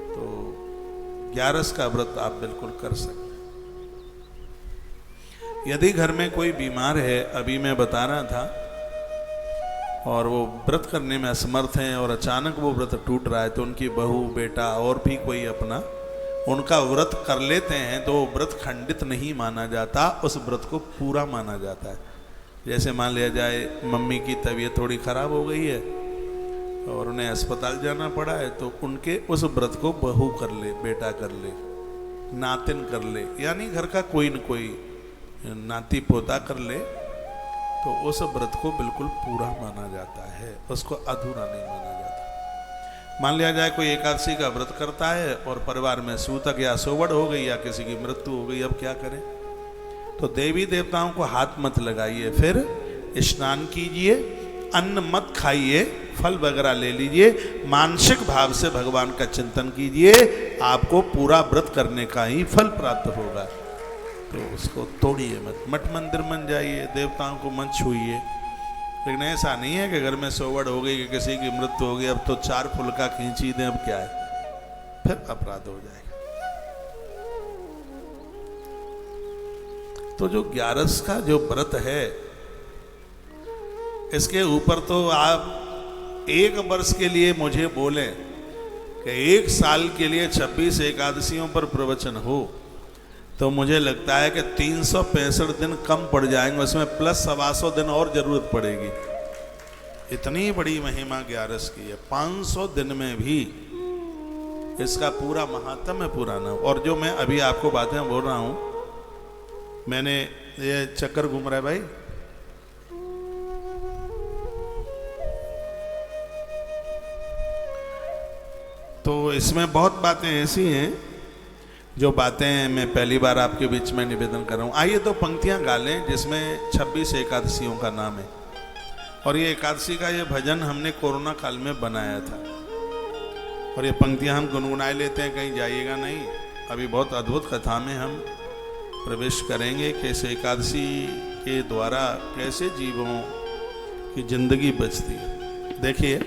तो 11 का व्रत आप बिल्कुल कर सकते हैं। यदि घर में कोई बीमार है, अभी मैं बता रहा था, और वो व्रत करने में असमर्थ हैं और अचानक वो व्रत टूट रहा है, तो उनकी बहू, बेटा और भी कोई अपना उनका व्रत कर लेते हैं, तो व्रत खंडित नहीं माना जाता, उस व्रत को पूरा माना जाता है। जैसे मान लिया जाए मम्मी की तबीयत थोड़ी खराब हो गई है और उन्हें अस्पताल जाना पड़ा है, तो उनके उस व्रत को बहू कर ले, बेटा कर ले, नातिन कर ले, यानी घर का कोई न कोई नाती पोता कर ले, तो उस व्रत को बिल्कुल पूरा माना जाता है, उसको अधूरा नहीं माना जाता। मान लिया जाए कोई एकादशी का व्रत करता है और परिवार में सूतक या सोवड़ हो गई या किसी की मृत्यु हो गई, अब क्या करें? तो देवी देवताओं को हाथ मत लगाइए, फिर स्नान कीजिए, अन्न मत खाइए, फल वगैरह ले लीजिए, मानसिक भाव से भगवान का चिंतन कीजिए, आपको पूरा व्रत करने का ही फल प्राप्त होगा। तो उसको तोड़िए मत, मठ मंदिर मन जाइए, देवताओं को मत छूइए। लेकिन ऐसा नहीं है कि घर में सोवड़ हो गई कि किसी की मृत्यु हो गई, अब तो 4 फुलका खींची दें, अब क्या है, फिर अपराध हो जाएगा। तो जो 11 का जो व्रत है, इसके ऊपर तो आप 1 वर्ष के लिए मुझे बोलें कि 1 साल के लिए 26 एकादशियों पर प्रवचन हो, तो मुझे लगता है कि 365 दिन कम पड़ जाएंगे, उसमें प्लस 125 दिन और जरूरत पड़ेगी। इतनी बड़ी महिमा 11 की है, 500 दिन में भी इसका पूरा महात्म्य पूरा ना हो। और जो मैं अभी आपको बातें बोल रहा हूं, मैंने ये चक्कर घूम रहा है भाई, तो इसमें बहुत बातें ऐसी हैं जो बातें मैं पहली बार आपके बीच में निवेदन कर रहा हूं। आइए तो पंक्तियां गा लें जिसमें 26 एकादशियों का नाम है। और ये एकादशी का ये भजन हमने कोरोना काल में बनाया था, और ये पंक्तियां हम गुनगुनाए लेते हैं, कहीं जाइएगा नहीं। अभी बहुत अद्भुत कथा में हम प्रवेश करेंगे, कैसे एकादशी के द्वारा कैसे जीवों की जिंदगी बचती है। देखिए,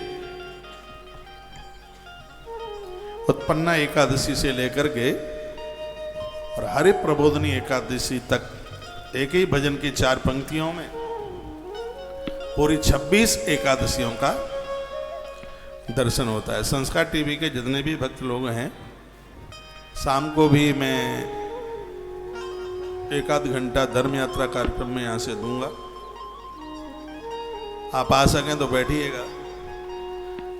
उत्पन्ना एकादशी से लेकर के और हरि प्रबोधनी एकादशी तक एक ही भजन की 4 पंक्तियों में पूरी 26 एकादशियों का दर्शन होता है। संस्कार टीवी के जितने भी भक्त लोग हैं, शाम को भी मैं 1-आध घंटा धर्म यात्रा कार्यक्रम में यहाँ से दूंगा। आप आ सकें तो बैठिएगा।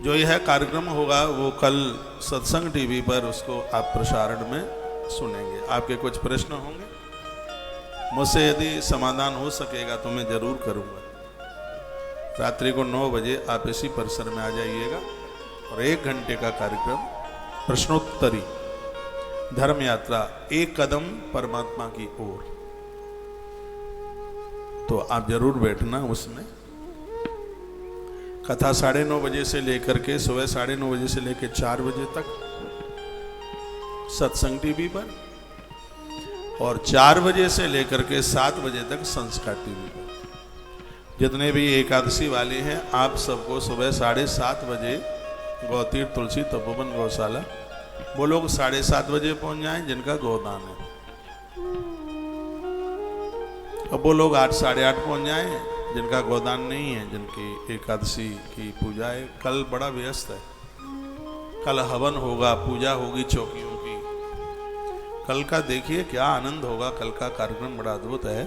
जो यह कार्यक्रम होगा वो कल सत्संग टीवी पर उसको आप प्रसारण में सुनेंगे। आपके कुछ प्रश्न होंगे, मुझसे यदि समाधान हो सकेगा तो मैं जरूर करूंगा। रात्रि को 9 बजे आप इसी परिसर में आ जाइएगा और 1 घंटे का कार्यक्रम प्रश्नोत्तरी धर्म यात्रा, एक कदम परमात्मा की ओर, तो आप जरूर बैठना। उसमें कथा 9:30 बजे से लेकर के सुबह 9:30 बजे से लेकर 4 बजे तक सत्संग टीवी पर, और 4 बजे से लेकर के 7 बजे तक संस्कार टीवी पर। जितने भी एकादशी वाले हैं, आप सबको सुबह 7:30 बजे गौतीर्थ तुलसी तपोवन गौशाला, वो लोग 7:30 बजे पहुंच जाएं जिनका गोदान है, अब वो लोग 8, 8:30 पहुंच जाएं जिनका गोदान नहीं है, जिनकी एकादशी की पूजा है। कल बड़ा व्यस्त है, कल हवन होगा, पूजा होगी चौकियों की। कल का देखिए क्या आनंद होगा, कल का कार्यक्रम बड़ा अद्भुत है।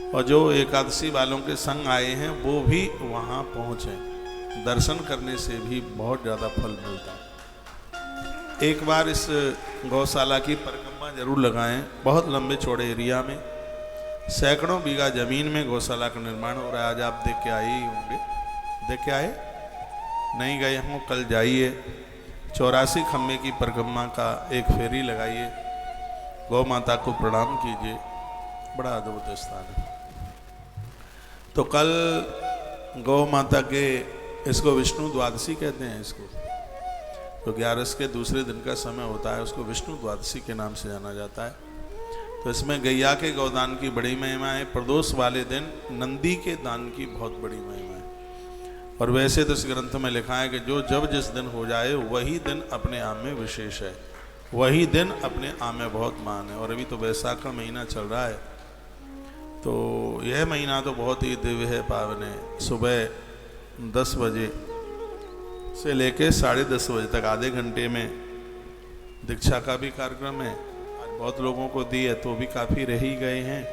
और जो एकादशी वालों के संग आए हैं वो भी वहाँ पहुँचे, दर्शन करने से भी बहुत ज़्यादा फल मिलता है। एक बार इस गौशाला की परिक्रमा जरूर लगाएं। बहुत लंबे चौड़े एरिया में सैकड़ों बीघा जमीन में गौशाला का निर्माण हो रहा है। आज आप देख के आए ही होंगे, देख के आए, नहीं गए हों कल जाइए। 84 खम्भे की परिक्रमा का एक फेरी लगाइए, गौ माता को प्रणाम कीजिए, बड़ा अद्भुत स्थान है। तो कल गौ माता के, इसको विष्णु द्वादशी कहते हैं इसको, तो 11 के दूसरे दिन का समय होता है, उसको विष्णु द्वादशी के नाम से जाना जाता है। तो इसमें गैया के गौदान की बड़ी महिमा है। प्रदोष वाले दिन नंदी के दान की बहुत बड़ी महिमा है। और वैसे तो इस ग्रंथ में लिखा है कि जो जब जिस दिन हो जाए वही दिन अपने आप में विशेष है, वही दिन अपने आप में बहुत मान है। और अभी तो वैसाख का महीना चल रहा है, तो यह महीना तो बहुत ही दिव्य है, पावन है। सुबह 10 बजे से लेके 10:30 बजे तक आधे घंटे में दीक्षा का भी कार्यक्रम है। आज बहुत लोगों को दी है तो भी काफ़ी रह ही गए हैं।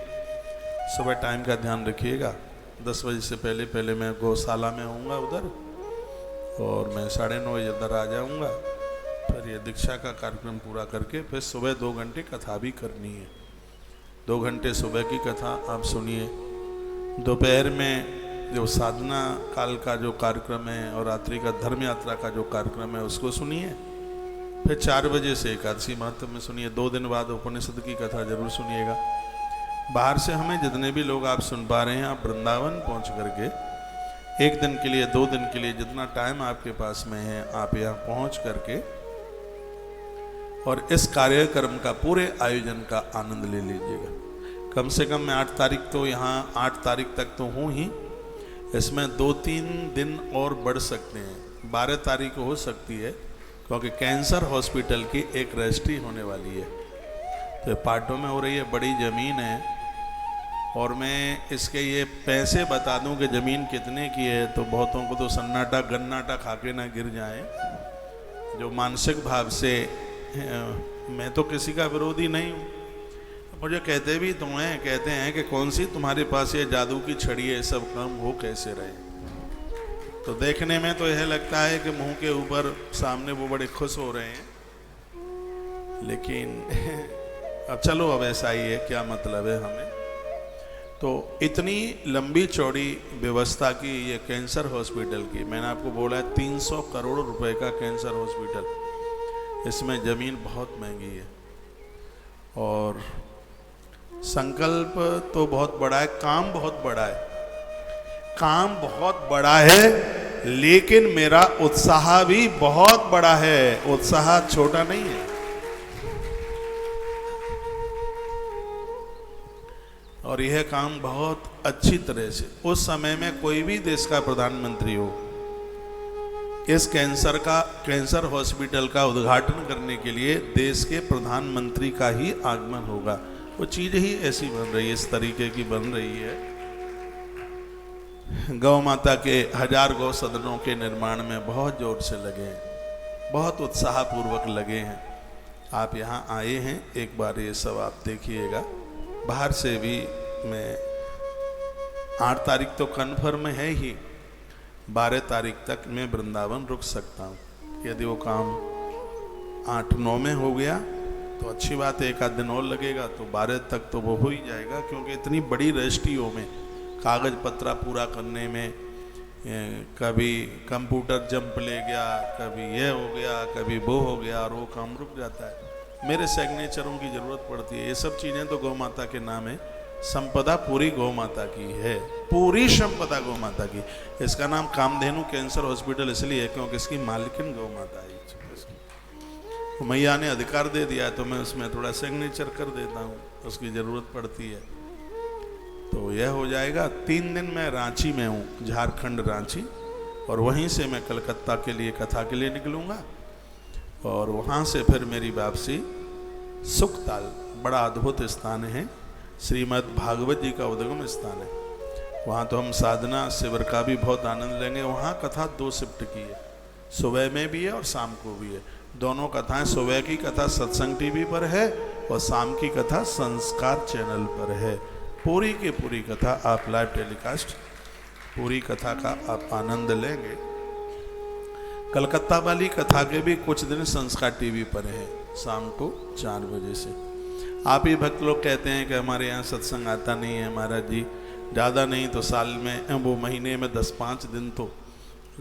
सुबह टाइम का ध्यान रखिएगा। 10 बजे से पहले पहले मैं गौशाला में होऊंगा उधर, और मैं 9:30 बजे इधर आ जाऊंगा। फिर ये दीक्षा का कार्यक्रम पूरा करके फिर सुबह 2 घंटे कथा भी करनी है। 2 घंटे सुबह की कथा आप सुनिए, दोपहर में जो साधना काल का जो कार्यक्रम है और रात्रि का धर्म यात्रा का जो कार्यक्रम है उसको सुनिए। फिर 4 बजे से एकादशी महत्व में सुनिए। 2 दिन बाद उपनिषद की कथा जरूर सुनिएगा। बाहर से हमें जितने भी लोग आप सुन पा रहे हैं, आप वृंदावन पहुंच करके 1 दिन के लिए, 2 दिन के लिए, जितना टाइम आपके पास में है, आप यहाँ पहुंच करके और इस कार्यक्रम का पूरे आयोजन का आनंद ले लीजिएगा। कम से कम मैं 8 तारीख तो यहाँ 8 तारीख तक तो हूँ ही, इसमें 2-3 दिन और बढ़ सकते हैं। 12 तारीख हो सकती है, क्योंकि कैंसर हॉस्पिटल की एक रजिस्ट्री होने वाली है, तो पार्टों में हो रही है। बड़ी ज़मीन है, और मैं इसके ये पैसे बता दूं कि ज़मीन कितने की है, तो बहुतों को तो सन्नाटा गन्नाटा खा के ना गिर जाए। जो मानसिक भाव से, मैं तो किसी का विरोधी नहीं हूँ, मुझे कहते भी तो हैं, कहते हैं कि कौन सी तुम्हारे पास ये जादू की छड़ी है, सब काम हो कैसे रहे। तो देखने में तो यह लगता है कि मुंह के ऊपर सामने वो बड़े खुश हो रहे हैं, लेकिन अब चलो, अब ऐसा ही है, क्या मतलब है हमें। तो इतनी लंबी चौड़ी व्यवस्था की ये कैंसर हॉस्पिटल की, मैंने आपको बोला है 300 करोड़ रुपए का कैंसर हॉस्पिटल, इसमें ज़मीन बहुत महंगी है। और संकल्प तो बहुत बड़ा है, काम बहुत बड़ा है। काम बहुत बड़ा है, लेकिन मेरा उत्साह भी बहुत बड़ा है, उत्साह छोटा नहीं है। और यह काम बहुत अच्छी तरह से, उस समय में कोई भी देश का प्रधानमंत्री हो, इस कैंसर हॉस्पिटल का उद्घाटन करने के लिए देश के प्रधानमंत्री का ही आगमन होगा। वो चीज ही ऐसी बन रही है, इस तरीके की बन रही है। गौ माता के 1000 गौ सदनों के निर्माण में बहुत जोर से लगे हैं, बहुत उत्साह पूर्वक लगे हैं। आप यहाँ आए हैं, एक बार ये सब आप देखिएगा। बाहर से भी मैं 8 तारीख तो कन्फर्म है ही, 12 तारीख तक मैं वृंदावन रुक सकता हूँ। यदि वो काम 8-9 में हो गया तो अच्छी बात है, 1 आध दिन और लगेगा तो 12 तक तो वो हो ही जाएगा, क्योंकि इतनी बड़ी रजिस्ट्रियों में कागज पत्रा पूरा करने में कभी कंप्यूटर जंप ले गया, कभी ये हो गया, कभी वो हो गया, और वो काम रुक जाता है। मेरे सिग्नेचरों की जरूरत पड़ती है। ये सब चीज़ें तो गौ माता के नाम है, संपदा पूरी गौ माता की है, पूरी संपदा गौ माता की। इसका नाम कामधेनु कैंसर हॉस्पिटल इसलिए है क्योंकि इसकी मालिकिन गौ माता है। तो मैया ने अधिकार दे दिया है तो मैं उसमें थोड़ा सिग्नेचर कर देता हूँ, उसकी ज़रूरत पड़ती है। तो यह हो जाएगा। 3 दिन मैं रांची में हूँ, झारखंड रांची, और वहीं से मैं कलकत्ता के लिए कथा के लिए निकलूँगा, और वहाँ से फिर मेरी वापसी सुखताल, बड़ा अद्भुत स्थान है, श्रीमद् भागवत जी का उद्गम स्थान है। वहाँ तो हम साधना शिविर का भी बहुत आनंद लेंगे। वहाँ कथा 2 शिफ्ट की है, सुबह में भी है और शाम को भी है। दोनों कथाएं, सुबह की कथा सत्संग टीवी पर है और शाम की कथा संस्कार चैनल पर है। पूरी की पूरी कथा आप लाइव टेलीकास्ट, पूरी कथा का आप आनंद लेंगे। कलकत्ता वाली कथा के भी कुछ दिन संस्कार टीवी पर है, शाम को 4 बजे से। आप ही भक्त लोग कहते हैं कि हमारे यहाँ सत्संग आता नहीं है महाराज जी, ज़्यादा नहीं तो साल में, वो महीने में 10-5 दिन तो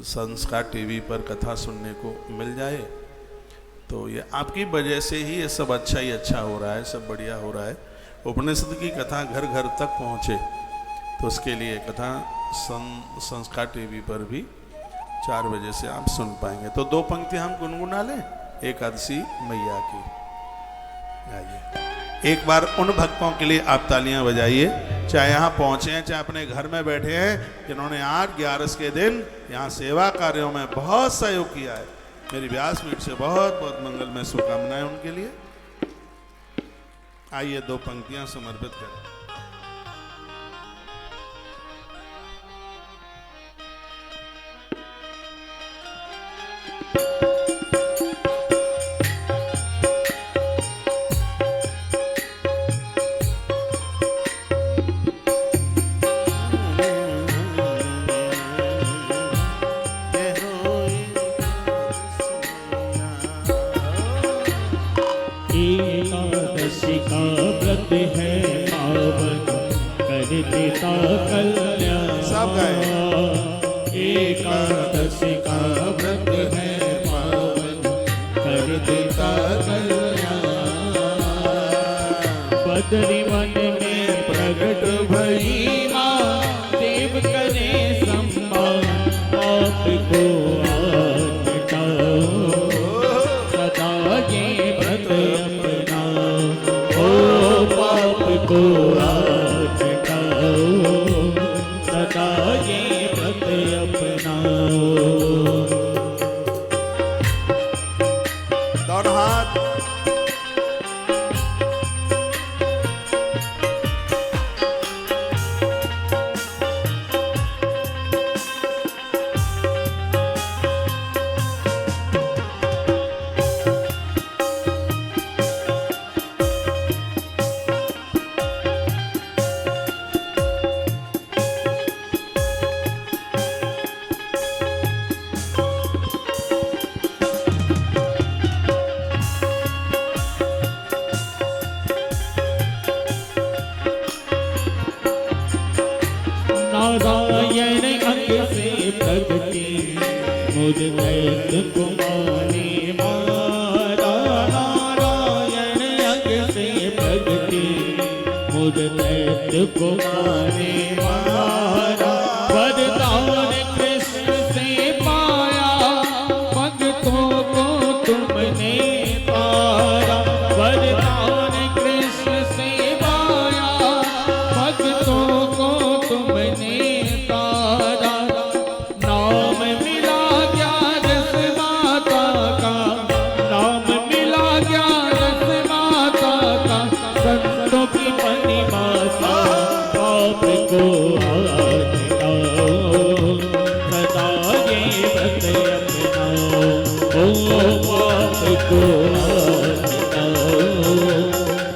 संस्कार टीवी पर कथा सुनने को मिल जाए। तो ये आपकी वजह से ही ये सब अच्छा ही अच्छा हो रहा है, सब बढ़िया हो रहा है। उपनिषद की कथा घर घर तक पहुँचे, तो उसके लिए कथा संस्कार टीवी पर भी 4 बजे से आप सुन पाएंगे। तो 2 पंक्तियाँ हम गुनगुना लें एकादशी मैया की। आइए एक बार उन भक्तों के लिए आप तालियां बजाइए, चाहे यहाँ पहुँचे हैं, चाहे अपने घर में बैठे हैं, जिन्होंने 8-11 के दिन यहाँ सेवा कार्यों में बहुत सहयोग किया है। मेरी व्यासपीठ से बहुत बहुत मंगलमय शुभकामनाएं उनके लिए। आइए 2 पंक्तियां समर्पित करें। एकादशी का व्रत है पावन, कर देता कल्याण। सब गाए। एकादशी का व्रत है पावन, कर देता कल्याण। बदरी वन में प्रगट भई माँ, देव करे सम्मान, पाप को आज मिटाओ, सदा ये व्रत अपना, ओ पाप को आज मिटाओ, सदा ये व्रत अपनाओ। दोनों हाथ। नारायण अंग से प्रगटे, मुझ दैत्य को मारे मारा। नारायण अंग से प्रगटे, मुझ दैत्य को मारे मारा। को अपनाओ,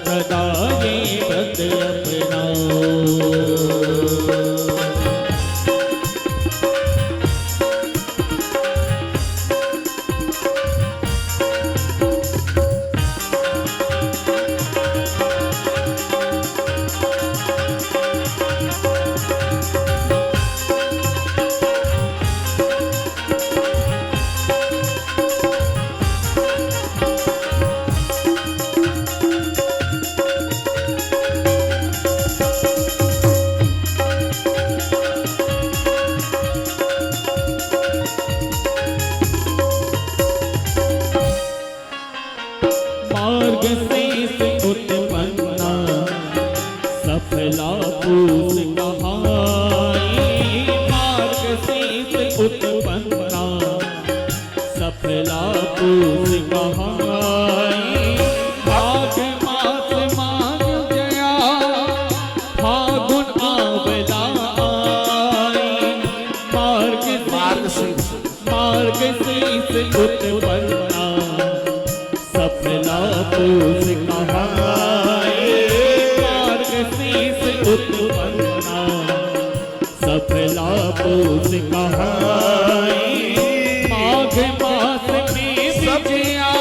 सदा ये व्रत अपनाओ। मार्ग से उत्पन्ना सफला पूस कहाई, मार्ग से उत्पन्ना सफला पूस कहाई। माघ मास माघ गया फागुन आवला आई, मार्ग से उत्पन्ना सफला पूस कहाई, मार्ग शीस उत्पन्ना सफला पूस कहाई। माघ मास में विजया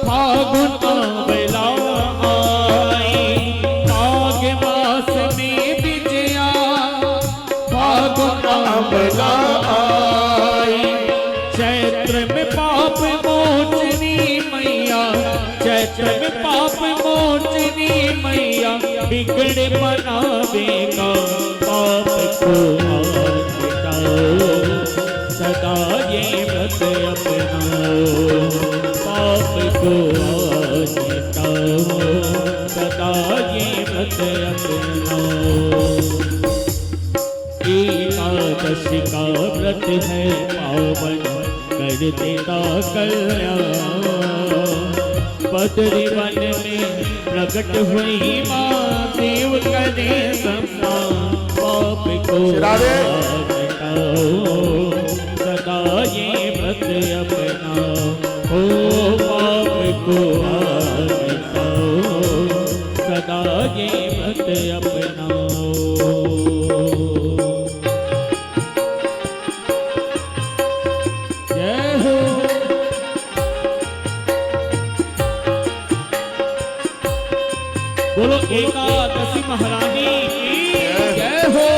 फागुन आवला आई, माघ मास में विजया फागुन आवला आई। चैत्र में पाप मोचनी मैया, चैत्र में पाप मोचनी मैया, बिगड़ बनावेगा पाप को मिटाओ, सदा ये व्रत अपनाओ, पाप को मिटाओ, सदा ये व्रत अपनाओ। एकादशी का व्रत है पावन, कर देता कल्याण। बद्री वन में प्रकट हुई माँ, देव करे सम्मान, पाप को मिटाओ, सदा ये व्रत अपनाओ, हो पाप को मिटाओ, सदा ये व्रत अपनाओ। बोलो एकादशी महारानी की जय हो।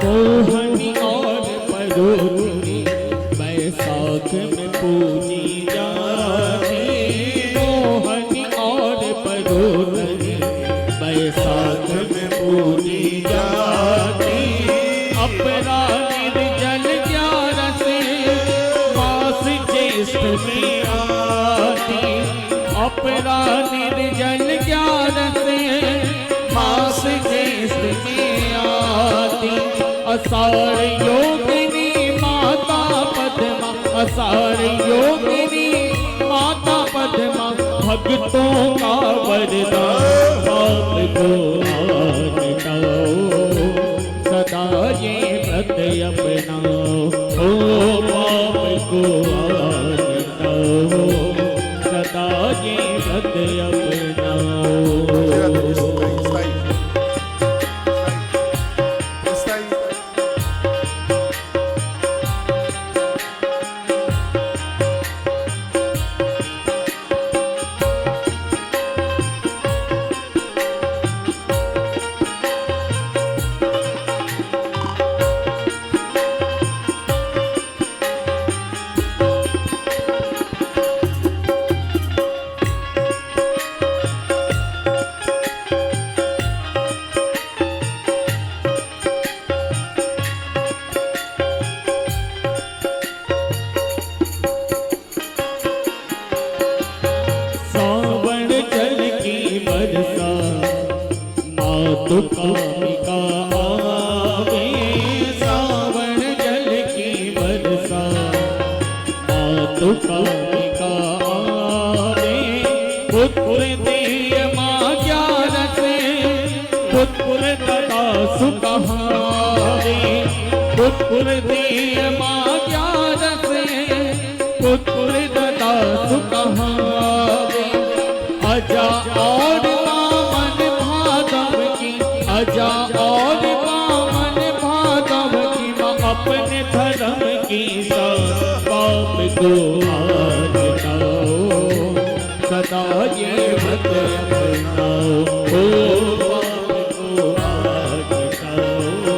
मोहनी और परोनी बैसाख में पूजी जाती, मोहनी और परोनी बैसाख में पूजी जाती। अपना निर्जल 11 से मास ज्येष्ठ में आती, अपना निर्जल 11 से मास ज्येष्ठ में आती। अषाढ़ योगिनी माता पद्मा, अषाढ़ योगिनी माता पद्मा, भक्तों का वरदान, पाप को मिटाओ, सदा ये व्रत अपनाओ, ओ पाप को मिटाओ, सदा ये व्रत अपनाओ। कामिका आवे सावन जल की बरसा कामिका आवे पुत्र दिय माँ ज्ञान से पुत्र तथा सुकहावे पुत्र दिय माँ ज्ञान से पुत्र तथा सुकहावे अजा और पावन भादव की अजा और पावन भादव की माँ अपने धर्म की पाप को आज जाओ सदा ये व्रत अपनाओ ओ पाप को आज जाओ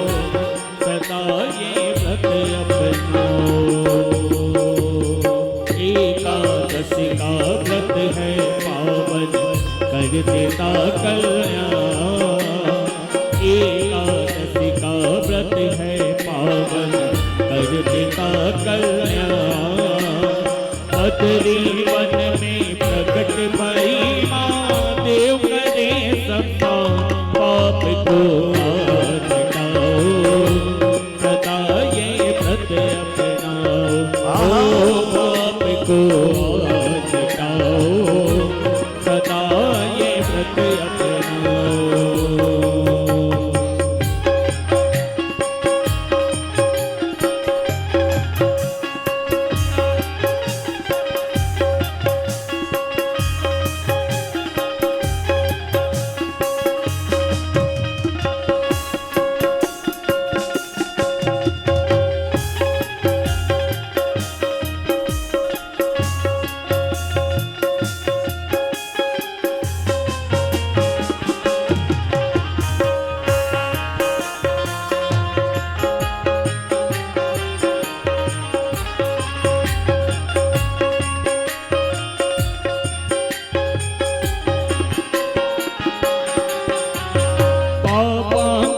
सदा ये व्रत अपनाओ। एकादशी का व्रत है पावन कर देता कल्याण एकादशी का व्रत है पावन कर देता कल्याण बदरी वन में प्रकट भई माँ देव करे सबका पाप को आज हटाओ सदा ये व्रत अपनाओ ओ पाप को आज हटाओ सदा ये व्रत अपनाओ।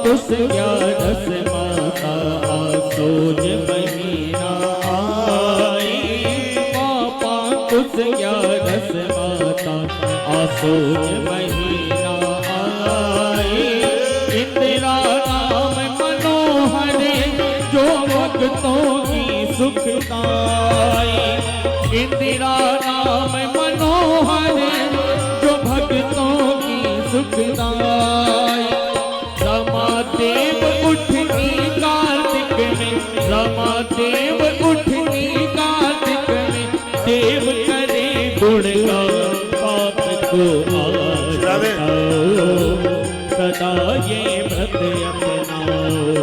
कुछ ग्यारस माता आसोज महीना आई पापा कुछ ग्यारस माता आसोज महीना आई इंदिरा नाम मनोहर जो भक्तों की सुखदाई इंदिरा नाम मनोहर जो भक्तों की सुखदाई रमादेव उठनी कार्तिक में रमादेव उठनी कार्तिक में देव करे गुणगान पाप को आज हटाओ सदा ये व्रत अपनाओ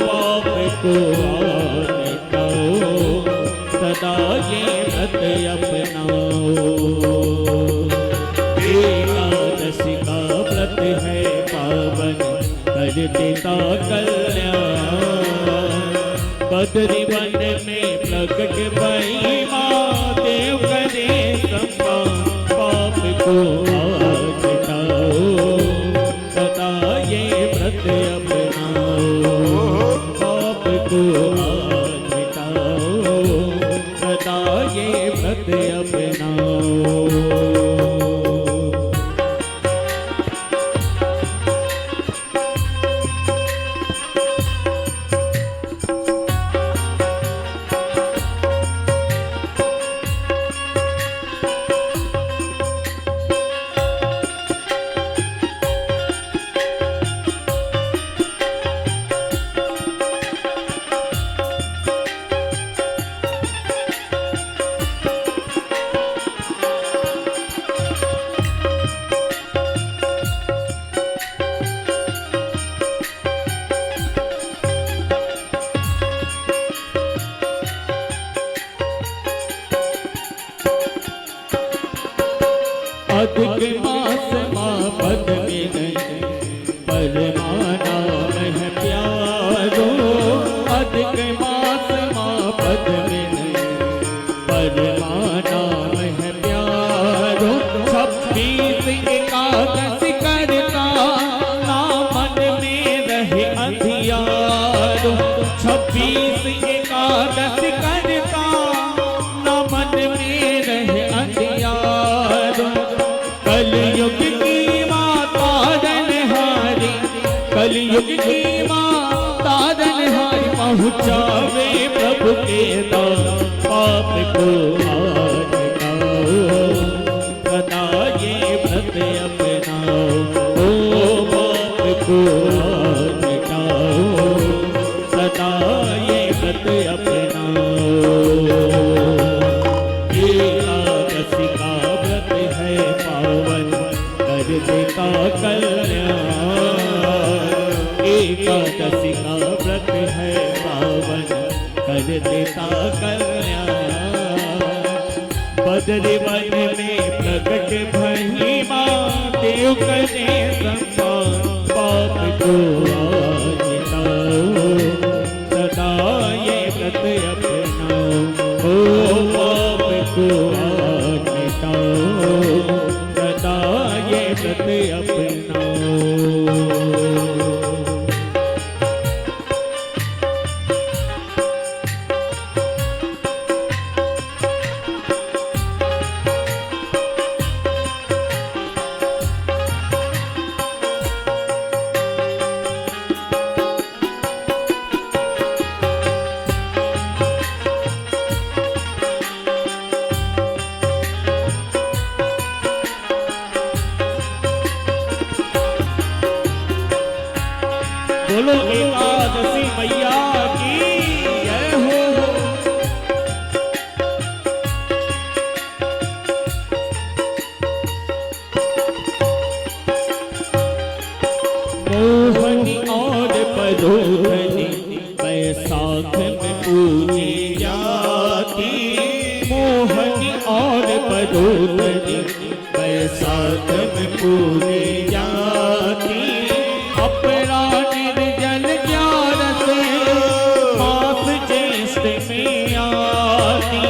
पाप को आज हटाओ सदा ये व्रत अपनाओ। एकादशी का व्रत है पावन कर देता कल्याण बदरी वन में प्रकट भई माँ देव करे सबका पाप को आज हटाओ सदा ये व्रत अपनाओ पाप को आज हटाओ सदा ये व्रत अपनाओ। अधिक मास माँ पद में नहीं परमाना है प्यारो अधिक मास माँ पद में नहीं परमाना है प्यारो 26 एकादशी करता ना मन में रहे अंधियारो 26 एकादशी करता ना मन में रहे अंधियारो कलयुग की माता रनहारी कलयुग की माँ तारनहार पहुँचावे प्रभु के दाम पाप को हार मिटाओ सदा ये व्रत अपनाओ ओ पाप को हार मिटाओ सदा ये व्रत अपनाओ। एकादशी का व्रत है पावन कर देता कल्याण। एकादशी का व्रत है पावन कर देता कल्याण। बद्री वन में प्रकट भई माँ देव करे सम्मान पाप को हार मिटाओ सदा ये व्रत अपनाओ ओ पाप को हार मिटाओ सदा ये व्रत अपनाओ। बोलो एकादशी मैया की जय हो। मोहनी और परोधनी बैसाख में पूजी जाती। मोहनी और परोधनी बैसाख में पूजी जाती। अपरा निर्जल ज्ञान से मास ज्येष्ठ में आती।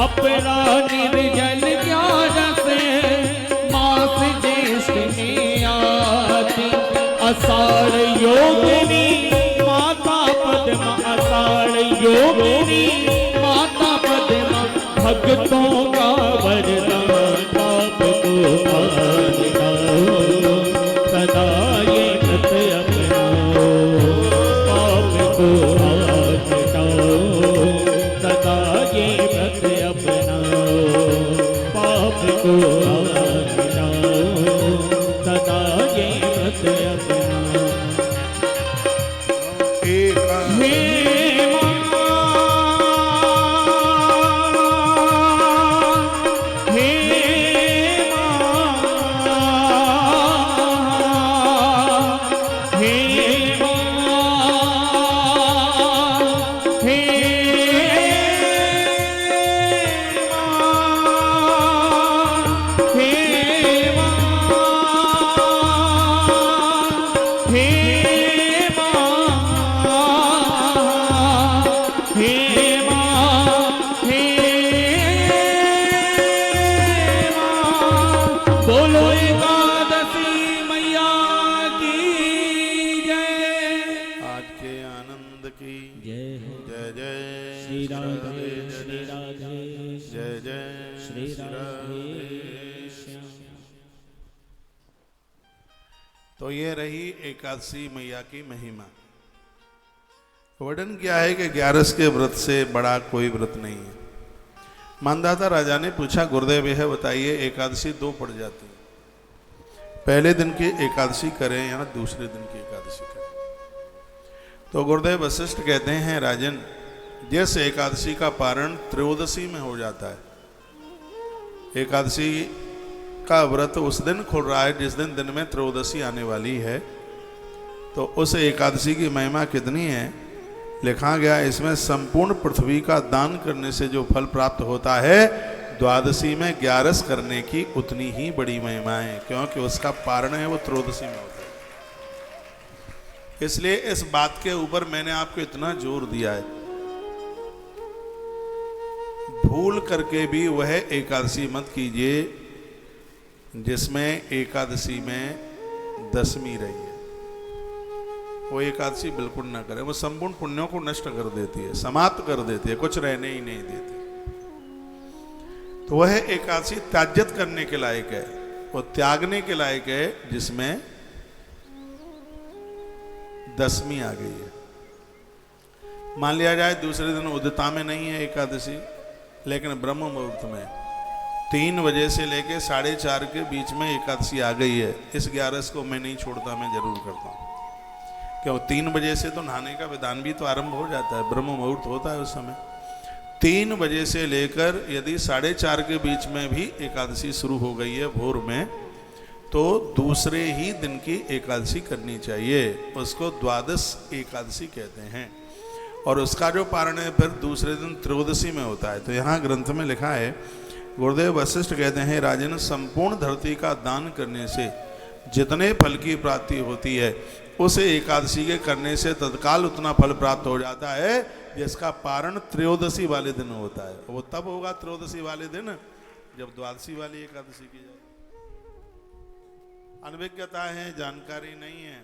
अपरा निर्जल ज्ञान से मास ज्येष्ठ में आती। आषाढ़ योगिनी माता पद्मा आषाढ़ योगिनी माता पद्मा भक्तों का वरदान पाप को हार मिटाओ सदा ये व्रत अपनाओ पाप को हार मिटाओ सदा ये व्रत अपनाओ पाप को हार मिटाओ सदा ये व्रत अपनाओ। बोलो एकादशी मैया की जय। आज के आनंद की जय हो। जय जय श्री राधे श्री राधे जय जय श्री राधे श्याम। तो ये रही एकादशी मैया की महिमा। वर्णन क्या है कि 11 के व्रत से बड़ा कोई व्रत नहीं है। मानदाता राजा ने पूछा, गुरुदेव यह बताइए एकादशी 2 पड़ जाती, पहले दिन की एकादशी करें या दूसरे दिन की एकादशी करें? तो गुरुदेव वशिष्ठ कहते हैं, राजन जिस एकादशी का पारण त्रयोदशी में हो जाता है, एकादशी का व्रत उस दिन खुल रहा है जिस दिन में त्रयोदशी आने वाली है, तो उस एकादशी की महिमा कितनी है लिखा गया, इसमें संपूर्ण पृथ्वी का दान करने से जो फल प्राप्त होता है, द्वादशी में 11 करने की उतनी ही बड़ी महिमा है, क्योंकि उसका पारण है वो त्रयोदशी में होता है। इसलिए इस बात के ऊपर मैंने आपको इतना जोर दिया है, भूल करके भी वह एकादशी मत कीजिए जिसमें एकादशी में दशमी रही है। वो एकादशी बिल्कुल ना करें, वो संपूर्ण पुण्यों को नष्ट कर देती है, समाप्त कर देती है, कुछ रहने ही नहीं देती। तो वह एकादशी त्याज्यत करने के लायक है, वो त्यागने के लायक है जिसमें दसवीं आ गई है। मान लिया जाए दूसरे दिन उदिता में नहीं है एकादशी, लेकिन ब्रह्म मुहूर्त में 3 बजे से लेके 4:30 के बीच में एकादशी आ गई है। इस 11 को मैं नहीं छोड़ता, मैं जरूर करता हूँ। क्यों? 3 बजे से तो नहाने का विधान भी तो आरंभ हो जाता है, ब्रह्म मुहूर्त होता है उस समय। 3 बजे से लेकर यदि 4:30 के बीच में भी एकादशी शुरू हो गई है भोर में, तो दूसरे ही दिन की एकादशी करनी चाहिए। उसको द्वादश एकादशी कहते हैं। और उसका जो पारण है फिर दूसरे दिन त्रयोदशी में होता है। तो यहाँ ग्रंथ में लिखा है, गुरुदेव वशिष्ठ कहते हैं, राजन, संपूर्ण धरती का दान करने से जितने फल की प्राप्ति होती है, उसे एकादशी के करने से तत्काल उतना फल प्राप्त हो जाता है जिसका पारण त्रयोदशी वाले दिन होता है। वो तब होगा त्रयोदशी वाले दिन जब द्वादशी वाली एकादशी की जाए। अनभिज्ञता है, जानकारी नहीं है,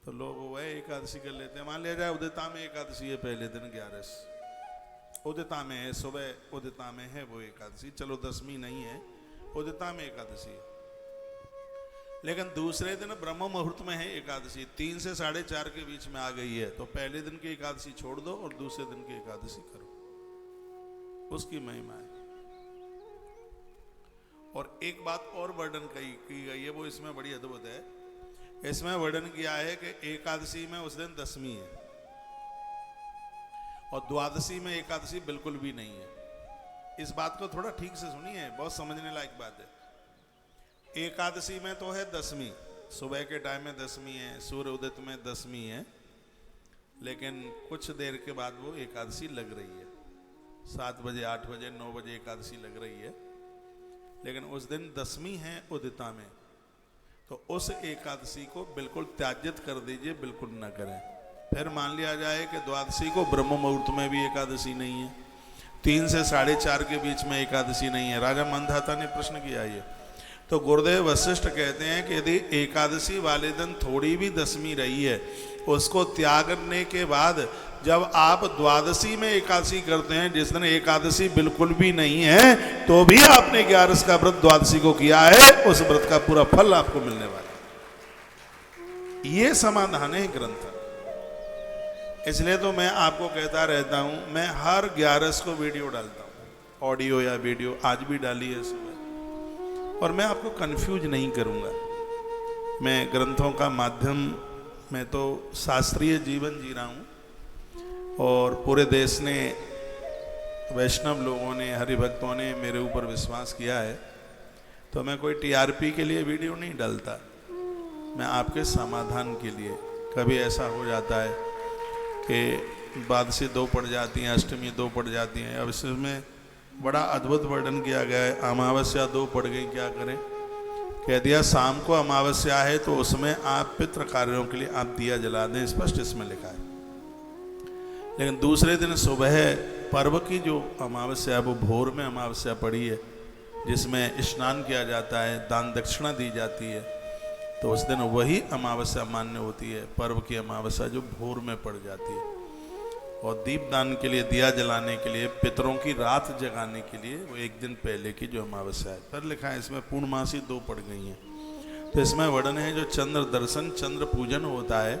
तो लोग वह एकादशी कर लेते हैं। मान लिया जाए उदिता में एकादशी है, पहले दिन 11 उदिता में है, सुबह उदिता में है वो एकादशी, चलो दसवीं नहीं है, उदिता में एकादशी है। लेकिन दूसरे दिन ब्रह्म मुहूर्त में है एकादशी, 3 से 4:30 के बीच में आ गई है, तो पहले दिन की एकादशी छोड़ दो और दूसरे दिन की एकादशी करो, उसकी महिमा है। और एक बात और वर्णन की गई है, वो इसमें बड़ी अद्भुत है। इसमें वर्णन किया है कि एकादशी में उस दिन दसवीं है और द्वादशी में एकादशी बिल्कुल भी नहीं है। इस बात को थोड़ा ठीक से सुनिए, बहुत समझने लायक बात है। एकादशी में तो है दसवीं, सुबह के टाइम में दसवीं है, सूर्य उदित में दसवीं है, लेकिन कुछ देर के बाद वो एकादशी लग रही है। 7 बजे, 8 बजे, 9 बजे एकादशी लग रही है, लेकिन उस दिन दसवीं है उदिता में। तो उस एकादशी को बिल्कुल त्याज्यत कर दीजिए, बिल्कुल न करें। फिर मान लिया जाए कि द्वादशी को ब्रह्म मुहूर्त में भी एकादशी नहीं है, 3 से 4:30 के बीच में एकादशी नहीं है। राजा मंधाता ने प्रश्न किया ये, तो गुरुदेव वशिष्ठ कहते हैं कि यदि एकादशी वाले दिन थोड़ी भी दसवीं रही है, उसको त्यागने के बाद जब आप द्वादशी में एकादशी करते हैं, जिस दिन एकादशी बिल्कुल भी नहीं है, तो भी आपने 11 का व्रत द्वादशी को किया है, उस व्रत का पूरा फल आपको मिलने वाला है। ये समाधान है ग्रंथ। इसलिए तो मैं आपको कहता रहता हूं, मैं हर 11 को वीडियो डालता हूं, ऑडियो या वीडियो, आज भी डाली है सुबह। और मैं आपको कंफ्यूज नहीं करूंगा। मैं ग्रंथों का माध्यम, मैं तो शास्त्रीय जीवन जी रहा हूं, और पूरे देश ने, वैष्णव लोगों ने, हरिभक्तों ने मेरे ऊपर विश्वास किया है। तो मैं कोई टीआरपी के लिए वीडियो नहीं डालता, मैं आपके समाधान के लिए। कभी ऐसा हो जाता है कि द्वादशी 2 पड़ जाती हैं, अष्टमी 2 पड़ जाती हैं। अब इसमें बड़ा अद्भुत वर्णन किया गया है, अमावस्या 2 पड़ गई, क्या करें? कह दिया शाम को अमावस्या है तो उसमें आप पितृ कार्यों के लिए आप दिया जला दें, स्पष्ट इसमें लिखा है। लेकिन दूसरे दिन सुबह पर्व की जो अमावस्या है, वो भोर में अमावस्या पड़ी है, जिसमें स्नान किया जाता है, दान दक्षिणा दी जाती है, तो उस दिन वही अमावस्या मान्य होती है, पर्व की अमावस्या जो भोर में पड़ जाती है। और दीपदान के लिए, दिया जलाने के लिए, पितरों की रात जगाने के लिए वो एक दिन पहले की जो अमावस्या है। फिर लिखा है इसमें पूर्णमासी 2 पड़ गई हैं। तो इसमें वर्णन है जो चंद्र दर्शन, चंद्र पूजन होता है,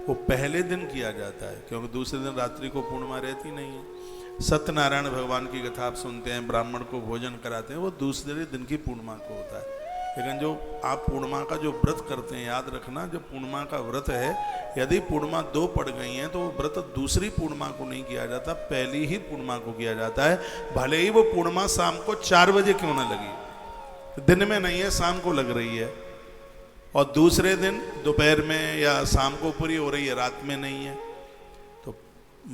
वो पहले दिन किया जाता है, क्योंकि दूसरे दिन रात्रि को पूर्णिमा रहती नहीं है। सत्यनारायण भगवान की कथा आप सुनते हैं, ब्राह्मण को भोजन कराते हैं, वो दूसरे दिन की पूर्णिमा को होता है। लेकिन जो आप पूर्णिमा का जो व्रत करते हैं, याद रखना, जो पूर्णिमा का व्रत है, यदि पूर्णिमा 2 पड़ गई हैं तो वो व्रत दूसरी पूर्णिमा को नहीं किया जाता, पहली ही पूर्णिमा को किया जाता है। भले ही वो पूर्णिमा शाम को 4 बजे क्यों ना लगी, दिन में नहीं है, शाम को लग रही है, और दूसरे दिन दोपहर में या शाम को पूरी हो रही है, रात में नहीं है। तो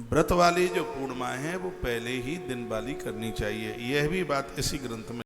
व्रत वाली जो पूर्णिमा है वो पहले ही दिन वाली करनी चाहिए। यह भी बात इसी ग्रंथ में